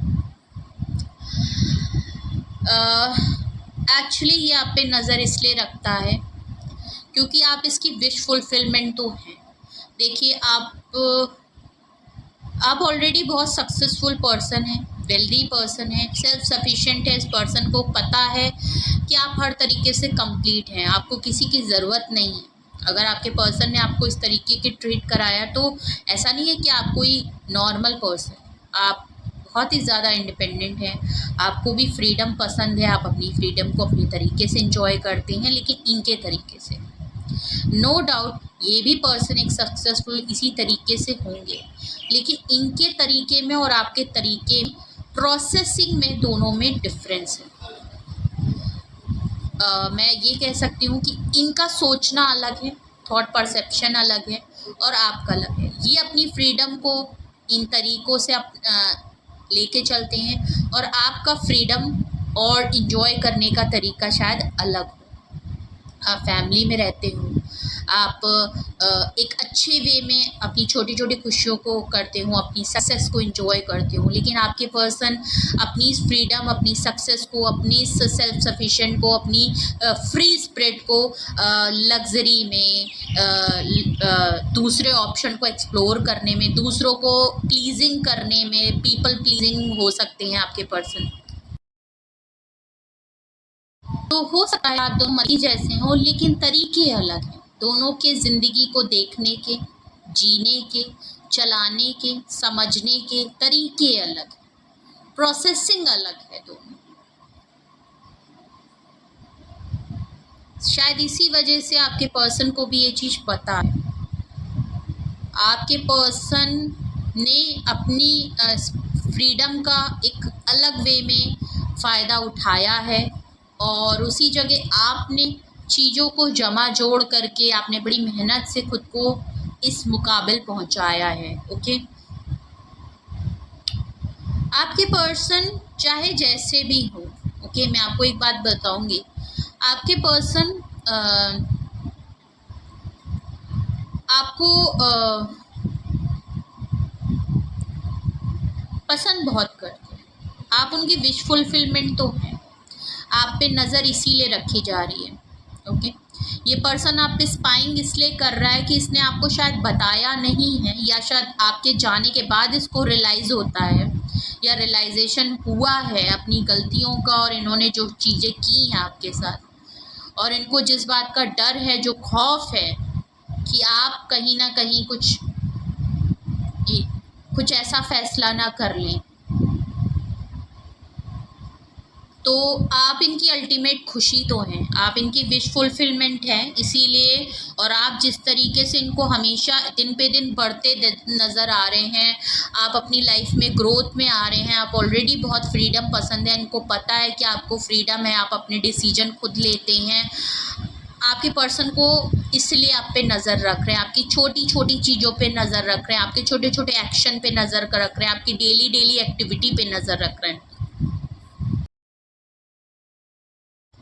एक्चुअली ये आप पे नज़र इसलिए रखता है क्योंकि आप इसकी विश फुलफिलमेंट तो हैं। देखिए आप ऑलरेडी बहुत सक्सेसफुल पर्सन हैं, वेल्दी पर्सन है, सेल्फ सफिशिएंट है, इस पर्सन को पता है कि आप हर तरीके से कंप्लीट हैं, आपको किसी की ज़रूरत नहीं है। अगर आपके पर्सन ने आपको इस तरीके की ट्रीट कराया तो ऐसा नहीं है कि आप कोई नॉर्मल पर्सन, आप बहुत ही ज़्यादा इंडिपेंडेंट हैं, आपको भी फ्रीडम पसंद है, आप अपनी फ्रीडम को अपनी तरीके से एंजॉय करते हैं, लेकिन इनके तरीके से। नो डाउट ये भी पर्सन एक सक्सेसफुल इसी तरीके से होंगे, लेकिन इनके तरीके में और आपके तरीके प्रोसेसिंग में दोनों में डिफरेंस है। मैं ये कह सकती हूँ कि इनका सोचना अलग है, थॉट परसेप्शन अलग है और आपका अलग है। ये अपनी फ्रीडम को इन तरीक़ों से लेके चलते हैं और आपका फ्रीडम और इंजॉय करने का तरीका शायद अलग हो। आप फैमिली में रहते हो, आप एक अच्छे वे में अपनी छोटी छोटी खुशियों को करते हो, अपनी सक्सेस को एंजॉय करते हो, लेकिन आपके पर्सन अपनी फ्रीडम, अपनी सक्सेस को, अपनी सेल्फ सफिशिएंट को, अपनी फ्री स्पिरिट को लग्जरी में, दूसरे ऑप्शन को एक्सप्लोर करने में, दूसरों को प्लीजिंग करने में, पीपल प्लीजिंग हो सकते हैं आपके पर्सन। तो हो सकता है आप दो मरी जैसे हो लेकिन तरीके अलग हैं, दोनों के ज़िंदगी को देखने के, जीने के, चलाने के, समझने के तरीके अलग हैं, प्रोसेसिंग अलग है दोनों। शायद इसी वजह से आपके पर्सन को भी ये चीज़ पता है। आपके पर्सन ने अपनी फ्रीडम का एक अलग वे में फ़ायदा उठाया है और उसी जगह आपने चीज़ों को जमा जोड़ करके आपने बड़ी मेहनत से खुद को इस मुकाबिल पहुंचाया है। ओके, आपके पर्सन चाहे जैसे भी हो, ओके, मैं आपको एक बात बताऊंगी, आपके पर्सन आपको पसंद बहुत करते हैं, आप उनकी विश फुलफिलमेंट तो हैं, आप पे नज़र इसीलिए रखी जा रही है। ओके, ये पर्सन आप पे स्पाइंग इसलिए कर रहा है कि इसने आपको शायद बताया नहीं है, या शायद आपके जाने के बाद इसको रियलाइज़ होता है, या रियलाइजेशन हुआ है अपनी गलतियों का, और इन्होंने जो चीज़ें की हैं आपके साथ, और इनको जिस बात का डर है, जो खौफ है कि आप कहीं ना कहीं कुछ ऐसा फैसला ना कर लें, तो आप इनकी अल्टीमेट खुशी तो हैं, आप इनकी विश फुलफिलमेंट हैं इसीलिए। और आप जिस तरीके से इनको हमेशा दिन पे दिन बढ़ते नज़र आ रहे हैं, आप अपनी लाइफ में ग्रोथ में आ रहे हैं, आप ऑलरेडी बहुत फ्रीडम पसंद है, इनको पता है कि आपको फ्रीडम है, आप अपने डिसीजन खुद लेते हैं। आपके पर्सन को इसलिए आप पे नज़र रख रहे हैं, आपकी छोटी छोटी चीज़ों पे नज़र रख रहे हैं, आपके छोटे छोटे एक्शन पे नज़र रख रहे हैं, आपकी डेली एक्टिविटी पे नज़र रख रहे हैं।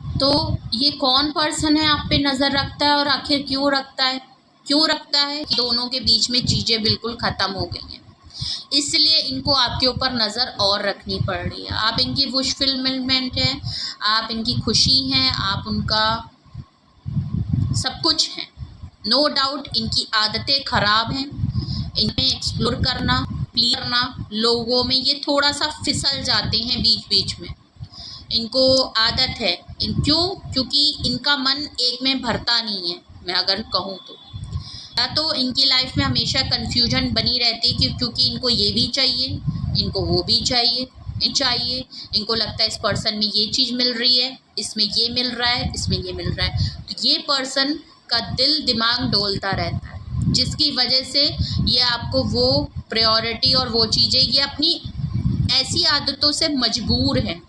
तो ये कौन पर्सन है आप पे नज़र रखता है, और आखिर क्यों रखता है? क्यों रखता है? दोनों के बीच में चीज़ें बिल्कुल ख़त्म हो गई हैं, इसलिए इनको आपके ऊपर नज़र और रखनी पड़ रही है। आप इनकी विश फुलफिलमेंट है, आप इनकी खुशी हैं, आप उनका सब कुछ हैं। नो डाउट इनकी आदतें ख़राब हैं, इन्हें एक्सप्लोर करना, प्लीज करना, लोगों में ये थोड़ा सा फिसल जाते हैं बीच बीच में, इनको आदत है। क्योंकि इनका मन एक में भरता नहीं है, मैं अगर कहूँ तो, या तो इनकी लाइफ में हमेशा कन्फ्यूजन बनी रहती है क्योंकि इनको ये भी चाहिए, इनको वो भी चाहिए, इनको लगता है इस पर्सन में ये चीज़ मिल रही है, इसमें ये मिल रहा है, इसमें ये मिल रहा है, तो ये पर्सन का दिल दिमाग डोलता रहता है, जिसकी वजह से ये आपको वो प्रायोरिटी और वो चीज़ें, ये अपनी ऐसी आदतों से मजबूर हैं,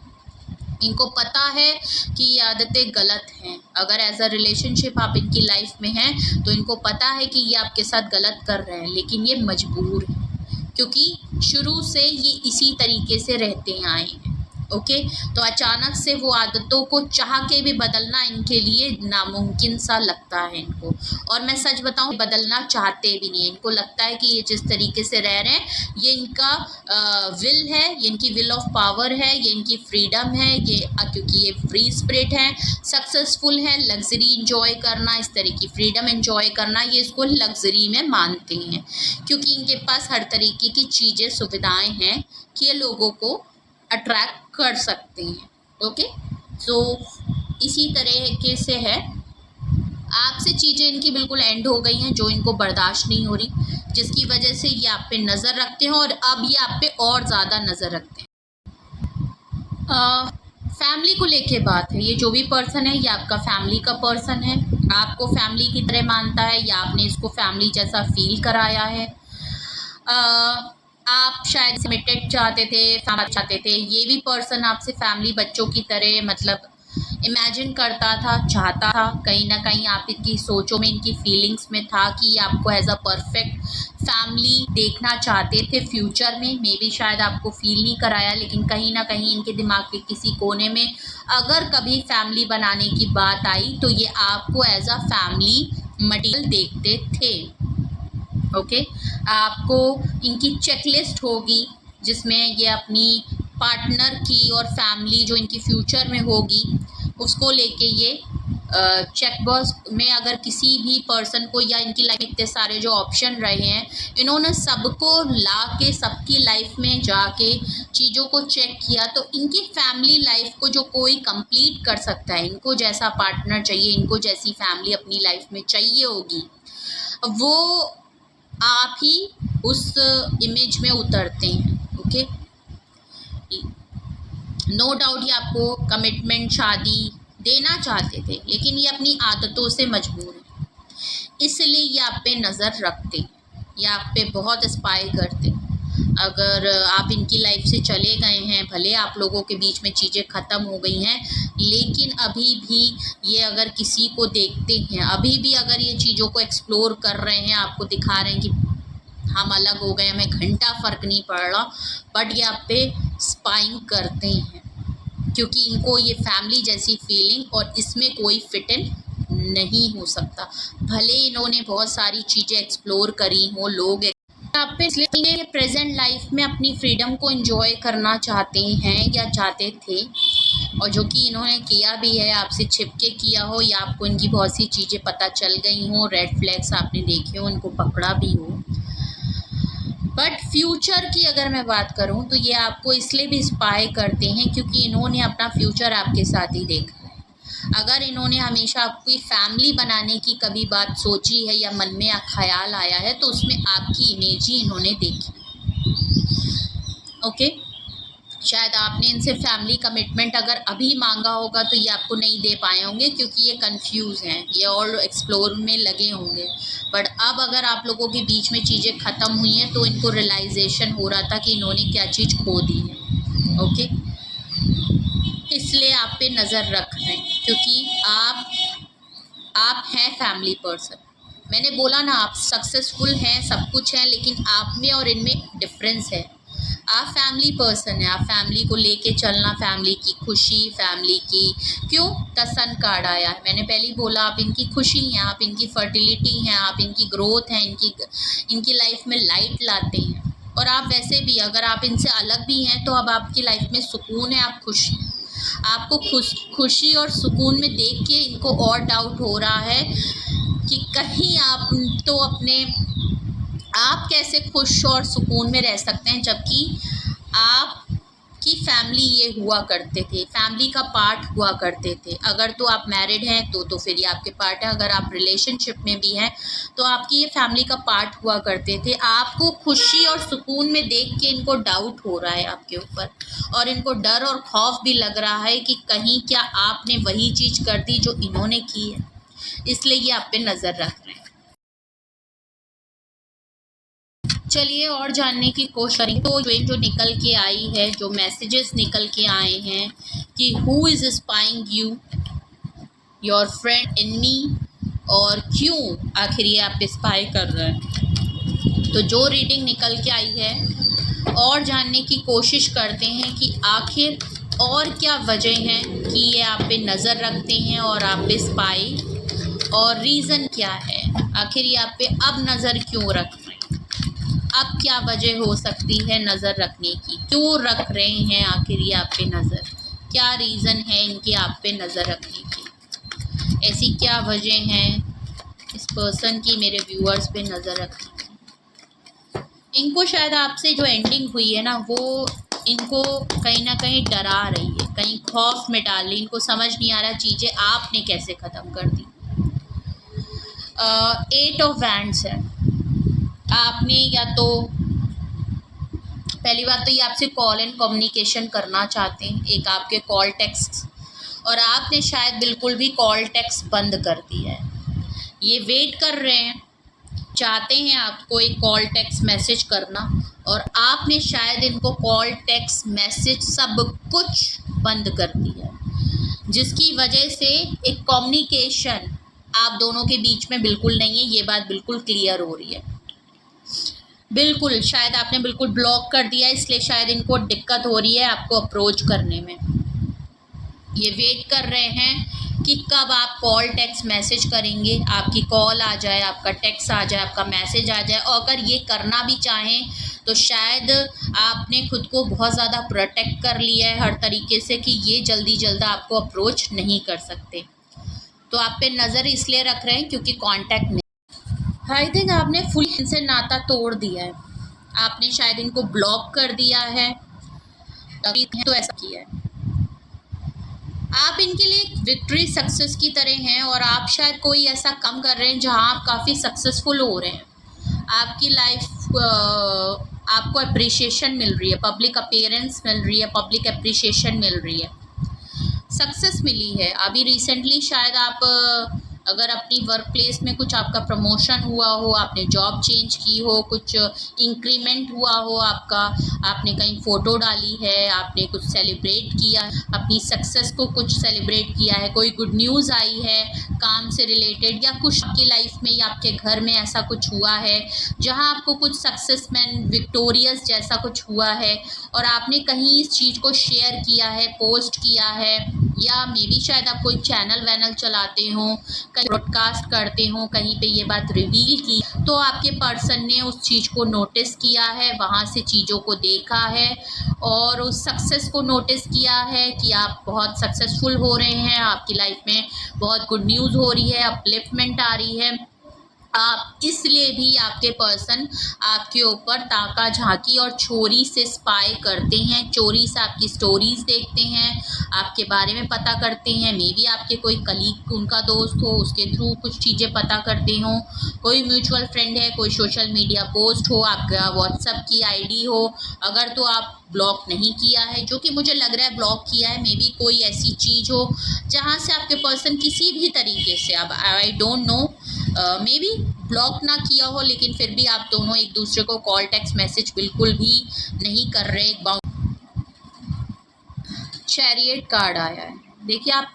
इनको पता है कि ये आदतें गलत हैं। अगर एज अ रिलेशनशिप आप इनकी लाइफ में हैं तो इनको पता है कि ये आपके साथ गलत कर रहे हैं, लेकिन ये मजबूर हैं क्योंकि शुरू से ये इसी तरीके से रहते आए हैं। ओके, तो अचानक से वो आदतों को चाह के भी बदलना इनके लिए नामुमकिन सा लगता है इनको, और मैं सच बताऊं बदलना चाहते भी नहीं है। इनको लगता है कि ये जिस तरीके से रह रहे हैं ये इनका विल है, ये इनकी विल ऑफ पावर है, ये इनकी फ्रीडम है, ये क्योंकि ये फ्री स्पिरिट है, सक्सेसफुल है, लग्जरी इंजॉय करना, इस तरह की फ्रीडम इंजॉय करना, ये इसको लग्जरी में मानते हैं क्योंकि इनके पास हर तरीके की चीज़ें सुविधाएं हैं कि ये लोगों को अट्रैक्ट कर सकते हैं। ओके, तो इसी तरीके से है, आपसे चीज़ें इनकी बिल्कुल एंड हो गई हैं जो इनको बर्दाश्त नहीं हो रही, जिसकी वजह से ये आप पे नज़र रखते हैं, और अब ये आप पे और ज़्यादा नज़र रखते हैं। फैमिली को लेके बात है, ये जो भी पर्सन है ये आपका फैमिली का पर्सन है, आपको फैमिली की तरह मानता है, या आपने इसको फैमिली जैसा फील कराया है। आप शायद कमिटेड चाहते थे, ये भी पर्सन आपसे फैमिली बच्चों की तरह मतलब इमेजिन करता था, चाहता था, कहीं ना कहीं आप इनकी सोचों में, इनकी फीलिंग्स में था कि आपको एज अ परफेक्ट फैमिली देखना चाहते थे फ्यूचर में। मे बी शायद आपको फील नहीं कराया, लेकिन कहीं ना कहीं इनके दिमाग के किसी कोने में अगर कभी फैमिली बनाने की बात आई तो ये आपको एज अ फैमिली मटेरियल देखते थे। ओके, आपको इनकी चेकलिस्ट होगी जिसमें ये अपनी पार्टनर की और फैमिली जो इनकी फ्यूचर में होगी उसको लेके ये चेक बॉक्स में अगर किसी भी पर्सन को, या इनकी लाइफ में इतने सारे जो ऑप्शन रहे हैं, इन्होंने सबको ला के सबकी लाइफ में जाके चीज़ों को चेक किया, तो इनकी फैमिली लाइफ को जो कोई कंप्लीट कर सकता है, इनको जैसा पार्टनर चाहिए, इनको जैसी फैमिली अपनी लाइफ में चाहिए होगी, वो आप ही उस इमेज में उतरते हैं। ओके, नो डाउट ये आपको कमिटमेंट, शादी देना चाहते थे, लेकिन ये अपनी आदतों से मजबूर हैं, इसलिए ये आप पे नज़र रखते हैं, ये आप पे बहुत स्पाई करते हैं। अगर आप इनकी लाइफ से चले गए हैं, भले आप लोगों के बीच में चीज़ें ख़त्म हो गई हैं, लेकिन अभी भी ये अगर किसी को देखते हैं, अभी भी अगर ये चीज़ों को एक्सप्लोर कर रहे हैं, आपको दिखा रहे हैं कि हम अलग हो गए, हमें घंटा फ़र्क नहीं पड़ रहा, बट ये आप पे स्पाइंग करते हैं क्योंकि इनको ये फैमिली जैसी फीलिंग और इसमें कोई फिट इन नहीं हो सकता। भले इन्होंने बहुत सारी चीज़ें एक्सप्लोर करी हों, लोग आप पे इसलिए प्रेजेंट लाइफ में अपनी फ्रीडम को एंजॉय करना चाहते हैं या चाहते थे, और जो कि इन्होंने किया भी है, आपसे छिपके किया हो या आपको इनकी बहुत सी चीज़ें पता चल गई हों, रेड फ्लैग्स आपने देखे हो, इनको पकड़ा भी हो। बट फ्यूचर की अगर मैं बात करूं तो ये आपको इसलिए भी स्पाई करते हैं क्योंकि इन्होंने अपना फ्यूचर आपके साथ ही देखा है। अगर इन्होंने हमेशा आपकी फैमिली बनाने की कभी बात सोची है या मन में ख्याल आया है तो उसमें आपकी इमेज ही इन्होंने देखी। ओके, शायद आपने इनसे फैमिली कमिटमेंट अगर अभी मांगा होगा तो ये आपको नहीं दे पाए होंगे क्योंकि ये कंफ्यूज हैं, ये और एक्सप्लोर में लगे होंगे। बट अब अगर आप लोगों के बीच में चीज़ें ख़त्म हुई हैं तो इनको रियलाइजेशन हो रहा था कि इन्होंने क्या चीज़ खो दी है। ओके, इसलिए आप पे नज़र रख रहे हैं क्योंकि आप हैं फैमिली पर्सन। मैंने बोला ना, आप सक्सेसफुल हैं, सब कुछ है, लेकिन आप में और इनमें डिफरेंस है। आप फैमिली पर्सन है, आप फैमिली को लेके चलना, फैमिली की खुशी, फैमिली की क्यों द सन कार्ड आया है। मैंने पहले ही बोला, आप इनकी खुशी हैं, आप इनकी फर्टिलिटी हैं, आप इनकी ग्रोथ हैं, इनकी लाइफ में लाइट लाते हैं। और आप वैसे भी अगर आप इनसे अलग भी हैं तो अब आपकी लाइफ में सुकून है, आप खुश हैं। आपको खुशी और सुकून में देख के इनको और डाउट हो रहा है कि कहीं आप कैसे खुश और सुकून में रह सकते हैं जबकि आपकी फैमिली ये हुआ करते थे, फैमिली का पार्ट हुआ करते थे। अगर तो आप मैरिड हैं तो फिर ये आपके पार्ट है, अगर आप रिलेशनशिप में भी हैं तो आपकी ये फैमिली का पार्ट हुआ करते थे। आपको खुशी और सुकून में देख के इनको डाउट हो रहा है आपके ऊपर, और इनको डर और खौफ भी लग रहा है कि कहीं क्या आपने वही चीज़ कर दी जो इन्होंने की है, इसलिए ये आप पे नज़र रख रहे हैं। चलिए और जानने की कोशिश करें तो जो निकल के आई है, जो मैसेजेस निकल के आए हैं कि who is spying you, your friend, enemy, और क्यों आखिर ये आप पे स्पाई कर रहे हैं। तो जो रीडिंग निकल के आई है और जानने की कोशिश करते हैं कि आखिर और क्या वजह है कि ये आप पे नज़र रखते हैं और आप पे स्पाई, और रीज़न क्या है, आखिर ये आप पे अब नज़र क्यों रख रहे हैं, अब क्या वजह हो सकती है नज़र रखने की, क्यों रख रहे हैं आखिर ये आप पे नज़र, क्या रीज़न है इनके आप पे नज़र रखने की, ऐसी क्या वजह है इस पर्सन की मेरे व्यूअर्स पे नज़र रखने की। इनको शायद आपसे जो एंडिंग हुई है ना, वो इनको कहीं ना कहीं डरा रही है, कहीं खौफ में डाल रही, इनको समझ नहीं आ रहा चीज़ें आपने कैसे ख़त्म कर दी। 8 ऑफ वैंड्स है, आपने या तो पहली बात तो ये आपसे कॉल एंड कम्युनिकेशन करना चाहते हैं, एक आपके कॉल टेक्स्ट, और आपने शायद बिल्कुल भी कॉल टेक्स्ट बंद कर दिया है। ये वेट कर रहे हैं, चाहते हैं आपको एक कॉल टेक्स्ट मैसेज करना, और आपने शायद इनको कॉल टेक्स्ट मैसेज सब कुछ बंद कर दिया है, जिसकी वजह से एक कम्युनिकेशन आप दोनों के बीच में बिल्कुल नहीं है। ये बात बिल्कुल क्लियर हो रही है, बिल्कुल शायद आपने बिल्कुल ब्लॉक कर दिया है, इसलिए शायद इनको दिक्कत हो रही है आपको अप्रोच करने में। ये वेट कर रहे हैं कि कब आप कॉल टेक्स्ट मैसेज करेंगे, आपकी कॉल आ जाए, आपका टेक्स्ट आ जाए, आपका मैसेज आ जाए। और अगर ये करना भी चाहें तो शायद आपने खुद को बहुत ज़्यादा प्रोटेक्ट कर लिया है हर तरीके से कि ये जल्दी आपको अप्रोच नहीं कर सकते। तो आप पे नज़र इसलिए रख रहे हैं क्योंकि कांटेक्ट में आई थिंक आपने फुल इनसे नाता तोड़ दिया है, आपने शायद इनको ब्लॉक कर दिया है, तो ऐसा किया है। आप इनके लिए एक विक्ट्री सक्सेस की तरह हैं, और आप शायद कोई ऐसा काम कर रहे हैं जहां आप काफ़ी सक्सेसफुल हो रहे हैं। आपकी लाइफ आपको अप्रिशिएशन मिल रही है, पब्लिक अपीयरेंस मिल रही है, पब्लिक अप्रिशिएशन मिल रही है, सक्सेस मिली है। अभी रिसेंटली शायद आप अगर अपनी वर्क प्लेस में कुछ आपका प्रमोशन हुआ हो, आपने जॉब चेंज की हो, कुछ इंक्रीमेंट हुआ हो आपका, आपने कहीं फ़ोटो डाली है, आपने कुछ सेलिब्रेट किया, अपनी सक्सेस को कुछ सेलिब्रेट किया है, कोई गुड न्यूज़ आई है काम से रिलेटेड, या कुछ आपकी लाइफ में या आपके घर में ऐसा कुछ हुआ है जहां आपको कुछ सक्सेसमैन विक्टोरियस जैसा कुछ हुआ है और आपने कहीं इस चीज़ को शेयर किया है, पोस्ट किया है, या मे बी शायद आप कोई चैनल वैनल चलाते हो, कहीं ब्रॉडकास्ट करते हो, कहीं पे ये बात रिवील की, तो आपके पर्सन ने उस चीज़ को नोटिस किया है, वहाँ से चीज़ों को देखा है और उस सक्सेस को नोटिस किया है कि आप बहुत सक्सेसफुल हो रहे हैं, आपकी लाइफ में बहुत गुड न्यूज़ हो रही है, अपलिफ्टमेंट आ रही है। आप इसलिए भी आपके पर्सन आपके ऊपर ताका झांकी और चोरी से स्पाई करते हैं, चोरी से आपकी स्टोरीज देखते हैं, आपके बारे में पता करते हैं। मे बी आपके कोई कलीग उनका दोस्त हो, उसके थ्रू कुछ चीज़ें पता करते हो, कोई म्यूचुअल फ्रेंड है, कोई सोशल मीडिया पोस्ट हो, आपका व्हाट्सएप की आईडी हो, अगर तो आप ब्लॉक नहीं किया है, जो कि मुझे लग रहा है ब्लॉक किया है, मे बी कोई ऐसी चीज़ हो जहाँ से आपके पर्सन किसी भी तरीके से, अब I don't know, may be block ना किया हो, लेकिन फिर भी आप दोनों एक दूसरे को कॉल टेक्स्ट मैसेज बिल्कुल भी नहीं कर रहे। चैरियट कार्ड आया है, देखिए आप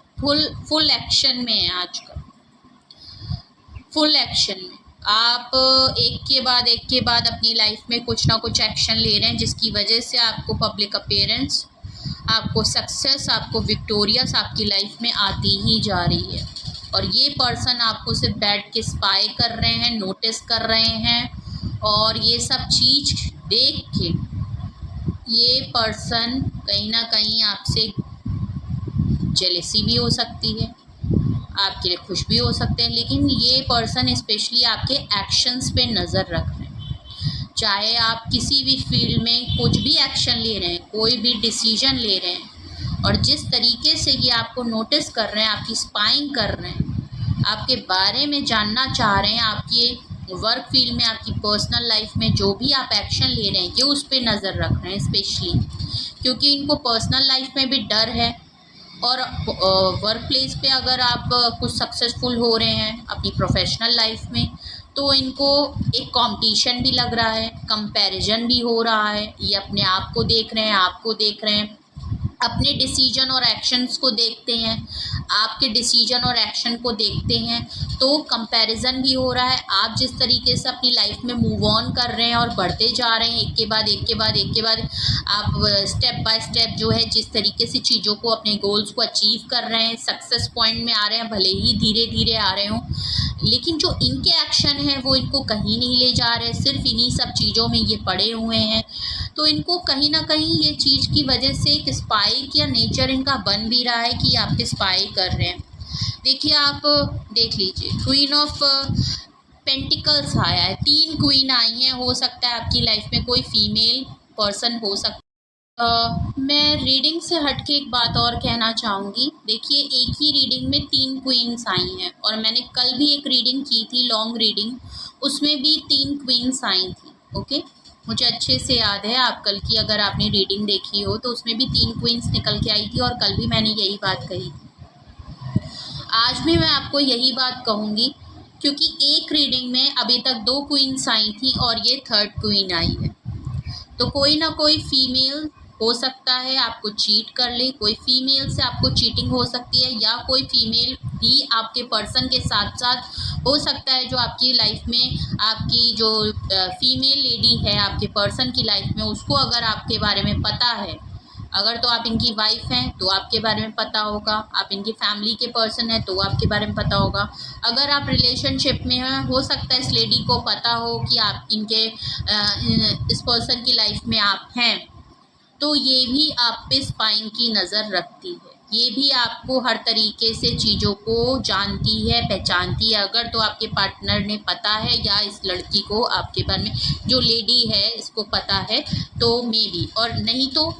फुल एक्शन में हैं आजकल, फुल एक्शन में आप एक के बाद अपनी लाइफ में कुछ ना कुछ एक्शन ले रहे हैं, जिसकी वजह से आपको पब्लिक अपीयरेंस, आपको सक्सेस, आपको विक्टोरियस आपकी लाइफ में आती ही जा रही है। और ये पर्सन आपको सिर्फ बैठ के स्पाई कर रहे हैं, नोटिस कर रहे हैं, और ये सब चीज़ देख के ये पर्सन कहीं ना कहीं आपसे जेलेसी भी हो सकती है, आपके लिए खुश भी हो सकते हैं, लेकिन ये पर्सन स्पेशली आपके एक्शंस पे नज़र रख रहे हैं। चाहे आप किसी भी फील्ड में कुछ भी एक्शन ले रहे हैं, कोई भी डिसीजन ले रहे हैं, और जिस तरीके से ये आपको नोटिस कर रहे हैं, आपकी स्पाइंग कर रहे हैं, आपके बारे में जानना चाह रहे हैं, आपकी वर्क फील्ड में, आपकी पर्सनल लाइफ में जो भी आप एक्शन ले रहे हैं, ये उस पर नज़र रख रहे हैं स्पेशली, क्योंकि इनको पर्सनल लाइफ में भी डर है, और वर्क प्लेस पे अगर आप कुछ सक्सेसफुल हो रहे हैं अपनी प्रोफेशनल लाइफ में, तो इनको एक कंपटीशन भी लग रहा है, कंपैरिजन भी हो रहा है, ये अपने आप को देख रहे हैं, आपको देख रहे हैं, अपने डिसीजन और एक्शंस को देखते हैं, आपके डिसीजन और एक्शन को देखते हैं, तो कंपैरिजन भी हो रहा है। आप जिस तरीके से अपनी लाइफ में मूव ऑन कर रहे हैं और बढ़ते जा रहे हैं, एक के बाद एक के बाद एक के बाद आप स्टेप बाय स्टेप जो है जिस तरीके से चीज़ों को, अपने गोल्स को अचीव कर रहे हैं, सक्सेस पॉइंट में आ रहे हैं, भले ही धीरे धीरे आ रहे हों, लेकिन जो इनके एक्शन हैं वो इनको कहीं नहीं ले जा रहे, सिर्फ इन्हीं सब चीज़ों में ये पड़े हुए हैं। तो इनको कहीं ना कहीं ये चीज़ की वजह से एक स्पाई का नेचर इनका बन भी रहा है कि आप पे स्पाई कर रहे हैं। देखिए आप देख लीजिए, क्वीन ऑफ पेंटिकल्स आया है, 3 क्वीन आई हैं, हो सकता है आपकी लाइफ में कोई फीमेल पर्सन हो सकता है। मैं रीडिंग से हट के एक बात और कहना चाहूँगी। देखिए एक ही रीडिंग में 3 क्वींस आई हैं, और मैंने कल भी एक रीडिंग की थी, लॉन्ग रीडिंग, उसमें भी 3 क्वींस आई थी। ओके, मुझे अच्छे से याद है, आप कल की अगर आपने रीडिंग देखी हो तो उसमें भी 3 क्वींस निकल के आई थी, और कल भी मैंने यही बात कही थी। आज भी मैं आपको यही बात कहूँगी, क्योंकि एक रीडिंग में अभी तक 2 क्वींस आई थी और ये 3rd क्वीन आई है। तो कोई ना कोई फीमेल हो सकता है आपको चीट कर ले, कोई फीमेल से आपको चीटिंग हो सकती है, या कोई फीमेल भी आपके पर्सन के साथ साथ हो सकता है जो आपकी लाइफ में, आपकी जो फीमेल लेडी है आपके पर्सन की लाइफ में, उसको अगर आपके बारे में पता है, अगर तो आप इनकी वाइफ हैं तो आपके बारे में पता होगा, आप इनकी फैमिली के पर्सन हैं तो आपके बारे में पता होगा, अगर आप रिलेशनशिप में हैं हो सकता है इस लेडी को पता हो कि आप इनके इस पर्सन की लाइफ में आप हैं, तो ये भी आप पे स्पाइंग की नज़र रखती है, ये भी आपको हर तरीके से चीज़ों को जानती है, पहचानती है। अगर तो आपके पार्टनर ने पता है, या इस लड़की को आपके बारे में, जो लेडी है इसको पता है, तो मे बी, और नहीं तो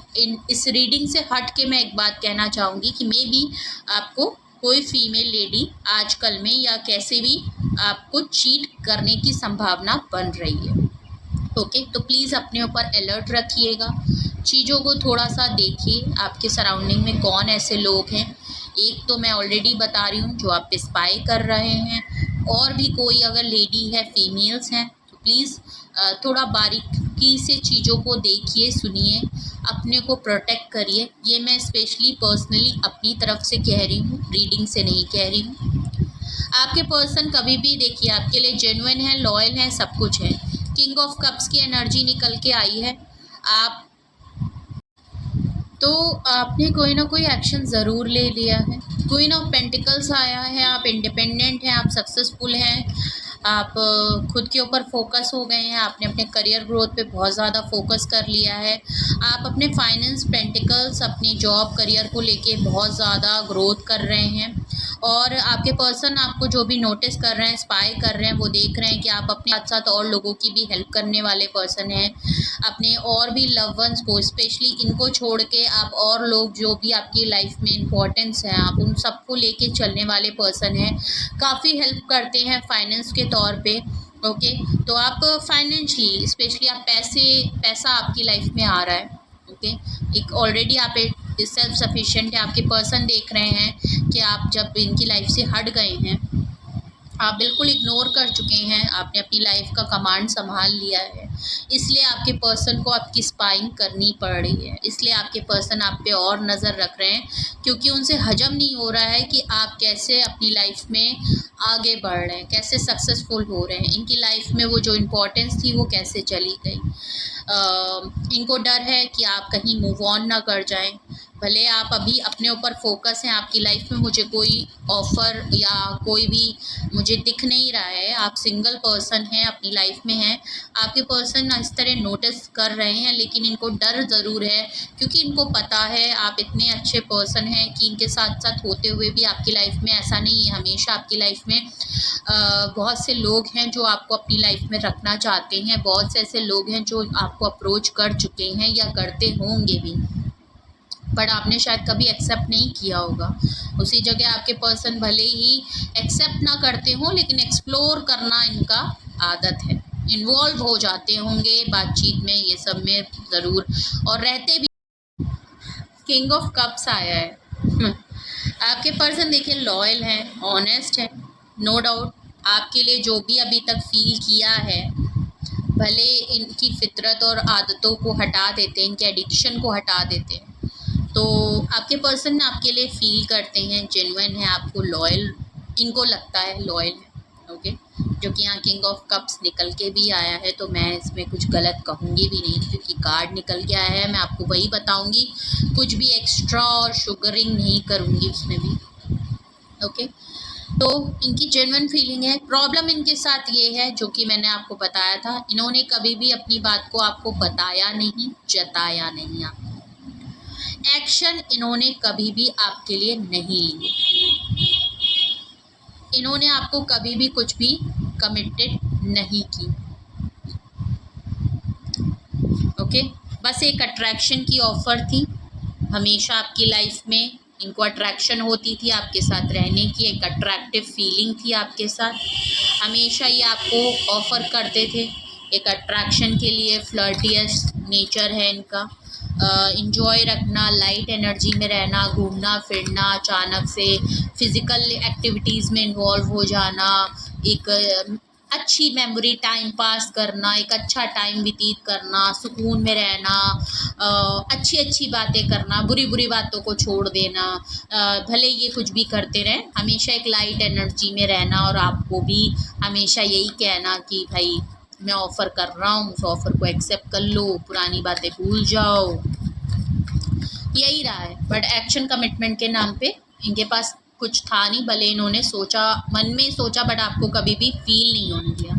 इस रीडिंग से हट के मैं एक बात कहना चाहूँगी कि मे बी आपको कोई फीमेल लेडी आजकल में या कैसे भी आपको चीट करने की संभावना बन रही है। ओके, तो प्लीज़ अपने ऊपर अलर्ट रखिएगा, चीज़ों को थोड़ा सा देखिए, आपके सराउंडिंग में कौन ऐसे लोग हैं एक तो मैं ऑलरेडी बता रही हूँ जो आप पे स्पाई कर रहे हैं, और भी कोई अगर लेडी है, फीमेल्स हैं, तो प्लीज़ थोड़ा बारीकी से चीज़ों को देखिए, सुनिए, अपने को प्रोटेक्ट करिए। ये मैं स्पेशली पर्सनली अपनी तरफ से कह रही हूँ, रीडिंग से नहीं कह रही हूँ। आपके पर्सन कभी भी देखिए आपके लिए जेन्युइन है, लॉयल है, सब कुछ है। किंग ऑफ कप्स की एनर्जी निकल के आई है। आप तो आपने कोई ना कोई एक्शन ज़रूर ले लिया है। क्वीन ऑफ पेंटिकल्स आया है। आप इंडिपेंडेंट हैं, आप सक्सेसफुल हैं, आप खुद के ऊपर फोकस हो गए हैं, आपने अपने करियर ग्रोथ पे बहुत ज़्यादा फोकस कर लिया है। आप अपने फाइनेंस, पेंटिकल्स, अपनी जॉब, करियर को लेके बहुत ज़्यादा ग्रोथ कर रहे हैं, और आपके पर्सन आपको जो भी नोटिस कर रहे हैं, स्पाई कर रहे हैं, वो देख रहे हैं कि आप अपने साथ साथ और लोगों की भी हेल्प करने वाले पर्सन हैं। अपने और भी लव वंस को, स्पेशली इनको छोड़ के आप और लोग जो भी आपकी लाइफ में इम्पोर्टेंस हैं, आप उन सबको लेके चलने वाले पर्सन हैं। काफ़ी हेल्प करते हैं फाइनेंस के तौर पे। ओके, तो आप फाइनेंशली स्पेशली आप पैसा आपकी लाइफ में आ रहा है। ओके, एक ऑलरेडी आप एक सेल्फ सफिशिएंट है। आपके पर्सन देख रहे हैं कि आप जब इनकी लाइफ से हट गए हैं, आप बिल्कुल इग्नोर कर चुके हैं, आपने अपनी लाइफ का कमांड संभाल लिया है, इसलिए आपके पर्सन को आपकी स्पाइंग करनी पड़ रही है। इसलिए आपके पर्सन आप पे और नज़र रख रहे हैं, क्योंकि उनसे हजम नहीं हो रहा है कि आप कैसे अपनी लाइफ में आगे बढ़ रहे हैं, कैसे सक्सेसफुल हो रहे हैं। इनकी लाइफ में वो जो इम्पोर्टेंस थी वो कैसे चली गई। इनको डर है कि आप कहीं मूव ऑन ना कर जाएं। भले आप अभी अपने ऊपर फोकस हैं, आपकी लाइफ में मुझे कोई ऑफ़र या कोई भी मुझे दिख नहीं रहा है, आप सिंगल पर्सन हैं, अपनी लाइफ में हैं। आपके पर्सन इस तरह नोटिस कर रहे हैं, लेकिन इनको डर ज़रूर है, क्योंकि इनको पता है आप इतने अच्छे पर्सन हैं कि इनके साथ साथ होते हुए भी आपकी लाइफ में ऐसा नहीं है। हमेशा आपकी लाइफ में बहुत से लोग हैं जो आपको अपनी लाइफ में रखना चाहते हैं, बहुत से ऐसे लोग हैं जो आपको अप्रोच कर चुके हैं या करते होंगे भी, बट आपने शायद कभी एक्सेप्ट नहीं किया होगा। उसी जगह आपके पर्सन भले ही एक्सेप्ट ना करते हों, लेकिन एक्सप्लोर करना इनका आदत है। इन्वॉल्व हो जाते होंगे बातचीत में, ये सब में ज़रूर, और रहते भी। किंग ऑफ कप्स आया है। आपके पर्सन देखिए लॉयल हैं, ऑनेस्ट हैं, नो डाउट। आपके लिए जो भी अभी तक फील किया है, भले इनकी फितरत और आदतों को हटा देते हैं, इनके एडिक्शन को हटा देते हैं, तो आपके पर्सन आपके लिए फ़ील करते हैं, जेन्युइन है, आपको लॉयल इनको लगता है लॉयल है। ओके, जो कि यहाँ किंग ऑफ कप्स निकल के भी आया है, तो मैं इसमें कुछ गलत कहूँगी भी नहीं, क्योंकि कार्ड निकल के आया है। मैं आपको वही बताऊँगी, कुछ भी एक्स्ट्रा और शुगरिंग नहीं करूँगी उसमें भी। ओके, तो इनकी जेन्युइन फीलिंग है। प्रॉब्लम इनके साथ ये है, जो कि मैंने आपको बताया था, इन्होंने कभी भी अपनी बात को आपको बताया नहीं, जताया नहीं। आप एक्शन इन्होंने कभी भी आपके लिए नहीं लिए। इन्होंने आपको कभी भी कुछ भी कमिटेड नहीं की। ओके, बस एक अट्रैक्शन की ऑफ़र थी। हमेशा आपकी लाइफ में इनको अट्रैक्शन होती थी, आपके साथ रहने की एक अट्रैक्टिव फीलिंग थी आपके साथ। हमेशा ये आपको ऑफ़र करते थे, एक अट्रैक्शन के लिए। फ्लर्टियस नेचर है इनका, इंजॉय रखना, लाइट एनर्जी में रहना, घूमना फिरना, अचानक से फिज़िकल एक्टिविटीज़ में इन्वॉल्व हो जाना, एक अच्छी मेमोरी, टाइम पास करना, एक अच्छा टाइम व्यतीत करना, सुकून में रहना, अच्छी अच्छी बातें करना, बुरी बुरी बातों को छोड़ देना। भले ये कुछ भी करते रहें, हमेशा एक लाइट एनर्जी में रहना, और आपको भी हमेशा यही कहना कि भाई मैं ऑफ़र कर रहा हूँ, उस ऑफ़र को एक्सेप्ट कर लो, पुरानी बातें भूल जाओ। यही रहा है, बट एक्शन कमिटमेंट के नाम पे इनके पास कुछ था नहीं। भले इन्होंने सोचा, मन में सोचा, बट आपको कभी भी फील नहीं होने दिया।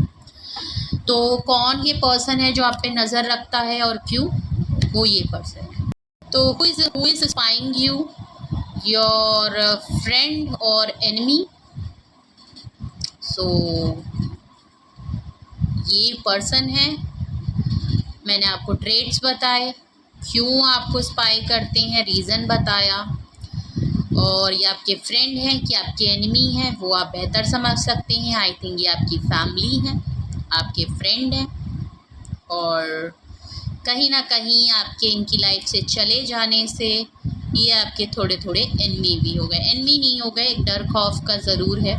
तो कौन ये पर्सन है जो आप पे नज़र रखता है और क्यों? वो ये पर्सन है। तो who is spying you, your friend और एनिमी? सो ये पर्सन है। मैंने आपको ट्रेड्स बताए, क्यों आपको स्पाई करते हैं, रीज़न बताया, और ये आपके फ्रेंड हैं कि आपके एनिमी हैं, वो आप बेहतर समझ सकते हैं। आई थिंक ये आपकी फैमिली है, आपके फ्रेंड हैं, और कहीं ना कहीं आपके इनकी लाइफ से चले जाने से ये आपके थोड़े थोड़े एनमी भी हो गए, एनमी नहीं हो गए, एक डर खौफ का ज़रूर है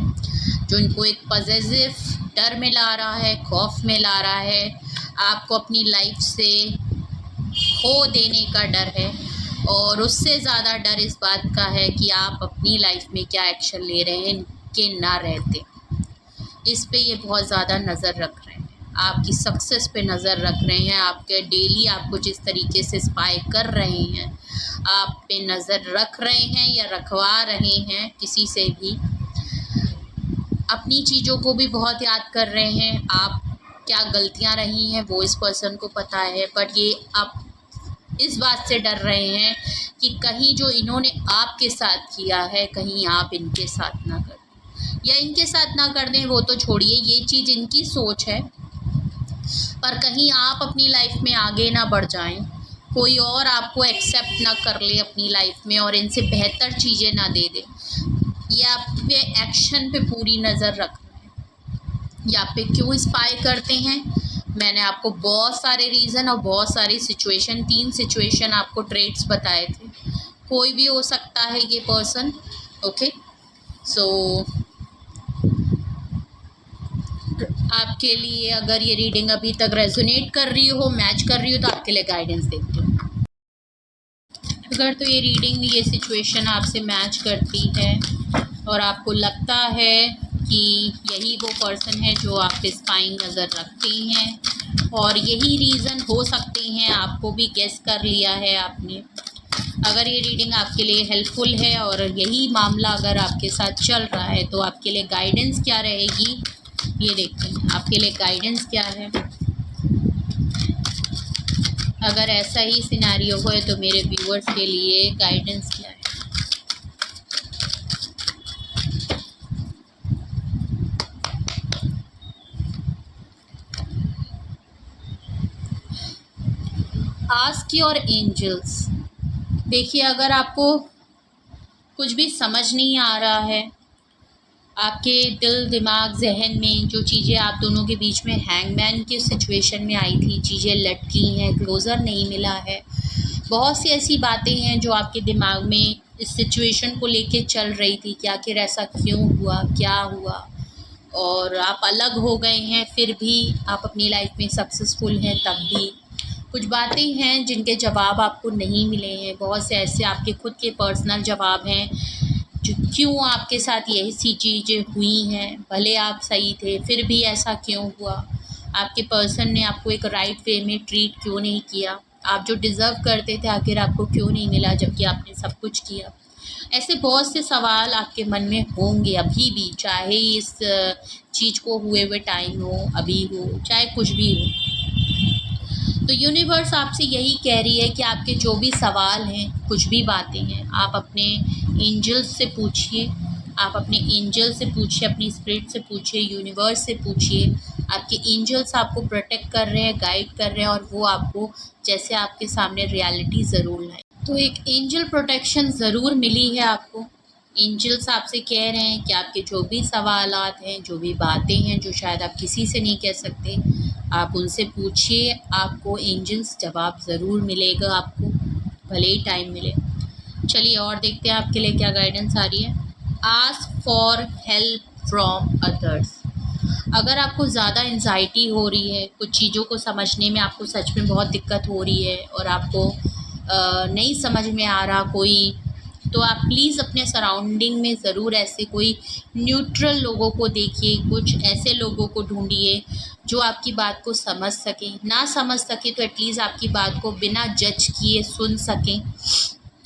जो इनको एक पॉजिटिव डर में ला रहा है, खौफ में ला रहा है, आपको अपनी लाइफ से खो देने का डर है। और उससे ज़्यादा डर इस बात का है कि आप अपनी लाइफ में क्या एक्शन ले रहे हैं कि ना रहते, इस पे ये बहुत ज़्यादा नज़र रख रहे हैं, आपकी सक्सेस पे नज़र रख रहे हैं, आपके डेली आपको जिस तरीके से स्पाई कर रहे हैं, आप पे नज़र रख रहे हैं या रखवा रहे हैं किसी से भी, अपनी चीज़ों को भी बहुत याद कर रहे हैं, आप क्या गलतियां रही हैं वो इस पर्सन को पता है, बट ये आप इस बात से डर रहे हैं कि कहीं जो इन्होंने आपके साथ किया है कहीं आप इनके साथ ना कर दें, या इनके साथ ना कर दें वो तो छोड़िए, ये चीज़ इनकी सोच है, पर कहीं आप अपनी लाइफ में आगे ना बढ़ जाएं, कोई और आपको एक्सेप्ट ना कर ले अपनी लाइफ में और इनसे बेहतर चीज़ें ना दे दे। ये आप पे एक्शन पे पूरी नज़र रख रहे हैं, ये आप पे क्यों स्पाई करते हैं, मैंने आपको बहुत सारे रीज़न और बहुत सारी सिचुएशन, 3 सिचुएशन आपको ट्रेड्स बताए थे, कोई भी हो सकता है ये पर्सन। ओके, सो आपके लिए अगर ये रीडिंग अभी तक रेजोनेट कर रही हो, मैच कर रही हो, तो आपके लिए गाइडेंस देखते हो। अगर तो ये रीडिंग, ये सिचुएशन आपसे मैच करती है और आपको लगता है कि यही वो पर्सन है जो आप पे स्पाइंग नज़र रखते हैं और यही रीज़न हो सकते हैं, आपको भी गेस कर लिया है आपने। अगर ये रीडिंग आपके लिए हेल्पफुल है और यही मामला अगर आपके साथ चल रहा है तो आपके लिए गाइडेंस क्या रहेगी, ये देखते हैं आपके लिए गाइडेंस क्या है। अगर ऐसा ही सिनेरियो हो तो मेरे व्यूअर्स के लिए गाइडेंस क्या है। Ask your angels. देखिए, अगर आपको कुछ भी समझ नहीं आ रहा है, आपके दिल दिमाग जहन में जो चीज़ें आप दोनों के बीच में हैंगमैन की सिचुएशन में आई थी, चीज़ें लटकी हैं, क्लोज़र नहीं मिला है, बहुत सी ऐसी बातें हैं जो आपके दिमाग में इस सिचुएशन को लेके चल रही थी कि आखिर ऐसा क्यों हुआ, क्या हुआ, और आप अलग हो गए हैं फिर भी आप अपनी लाइफ में सक्सेसफुल हैं, तब भी कुछ बातें हैं जिनके जवाब आपको नहीं मिले हैं, बहुत से ऐसे आपके खुद के पर्सनल जवाब हैं जो क्यों आपके साथ यही सी चीज़ें हुई हैं, भले आप सही थे फिर भी ऐसा क्यों हुआ, आपके पर्सन ने आपको एक राइट वे में ट्रीट क्यों नहीं किया, आप जो डिज़र्व करते थे आखिर आपको क्यों नहीं मिला जबकि आपने सब कुछ किया। ऐसे बहुत से सवाल आपके मन में होंगे अभी भी, चाहे इस चीज़ को हुए हुए टाइम हो, अभी हो, चाहे कुछ भी हो। तो यूनिवर्स आपसे यही कह रही है कि आपके जो भी सवाल हैं, कुछ भी बातें हैं, आप अपने एंजल्स से पूछिए, आप अपने एंजल से पूछिए, अपनी स्पिरिट से पूछिए, यूनिवर्स से पूछिए। आपके एंजल्स आपको प्रोटेक्ट कर रहे हैं, गाइड कर रहे हैं और वो आपको जैसे आपके सामने रियलिटी ज़रूर लाए। तो एक एंजल प्रोटेक्शन ज़रूर मिली है आपको। एंजल्स आपसे कह रहे हैं कि आपके जो भी सवालात हैं, जो भी बातें हैं जो शायद आप किसी से नहीं कह सकते, आप उनसे पूछिए, आपको एंजल्स जवाब ज़रूर मिलेगा, आपको भले ही टाइम मिले। चलिए और देखते हैं आपके लिए क्या गाइडेंस आ रही है। Ask for help from others. अगर आपको ज़्यादा एंजाइटी हो रही है, कुछ चीज़ों को समझने में आपको सच में बहुत दिक्कत हो रही है और आपको नहीं समझ में आ रहा कोई, तो आप प्लीज़ अपने सराउंडिंग में ज़रूर ऐसे कोई न्यूट्रल लोगों को देखिए, कुछ ऐसे लोगों को ढूंढिए जो आपकी बात को समझ सकें, ना समझ सके तो एटलीस्ट आपकी बात को बिना जज किए सुन सकें।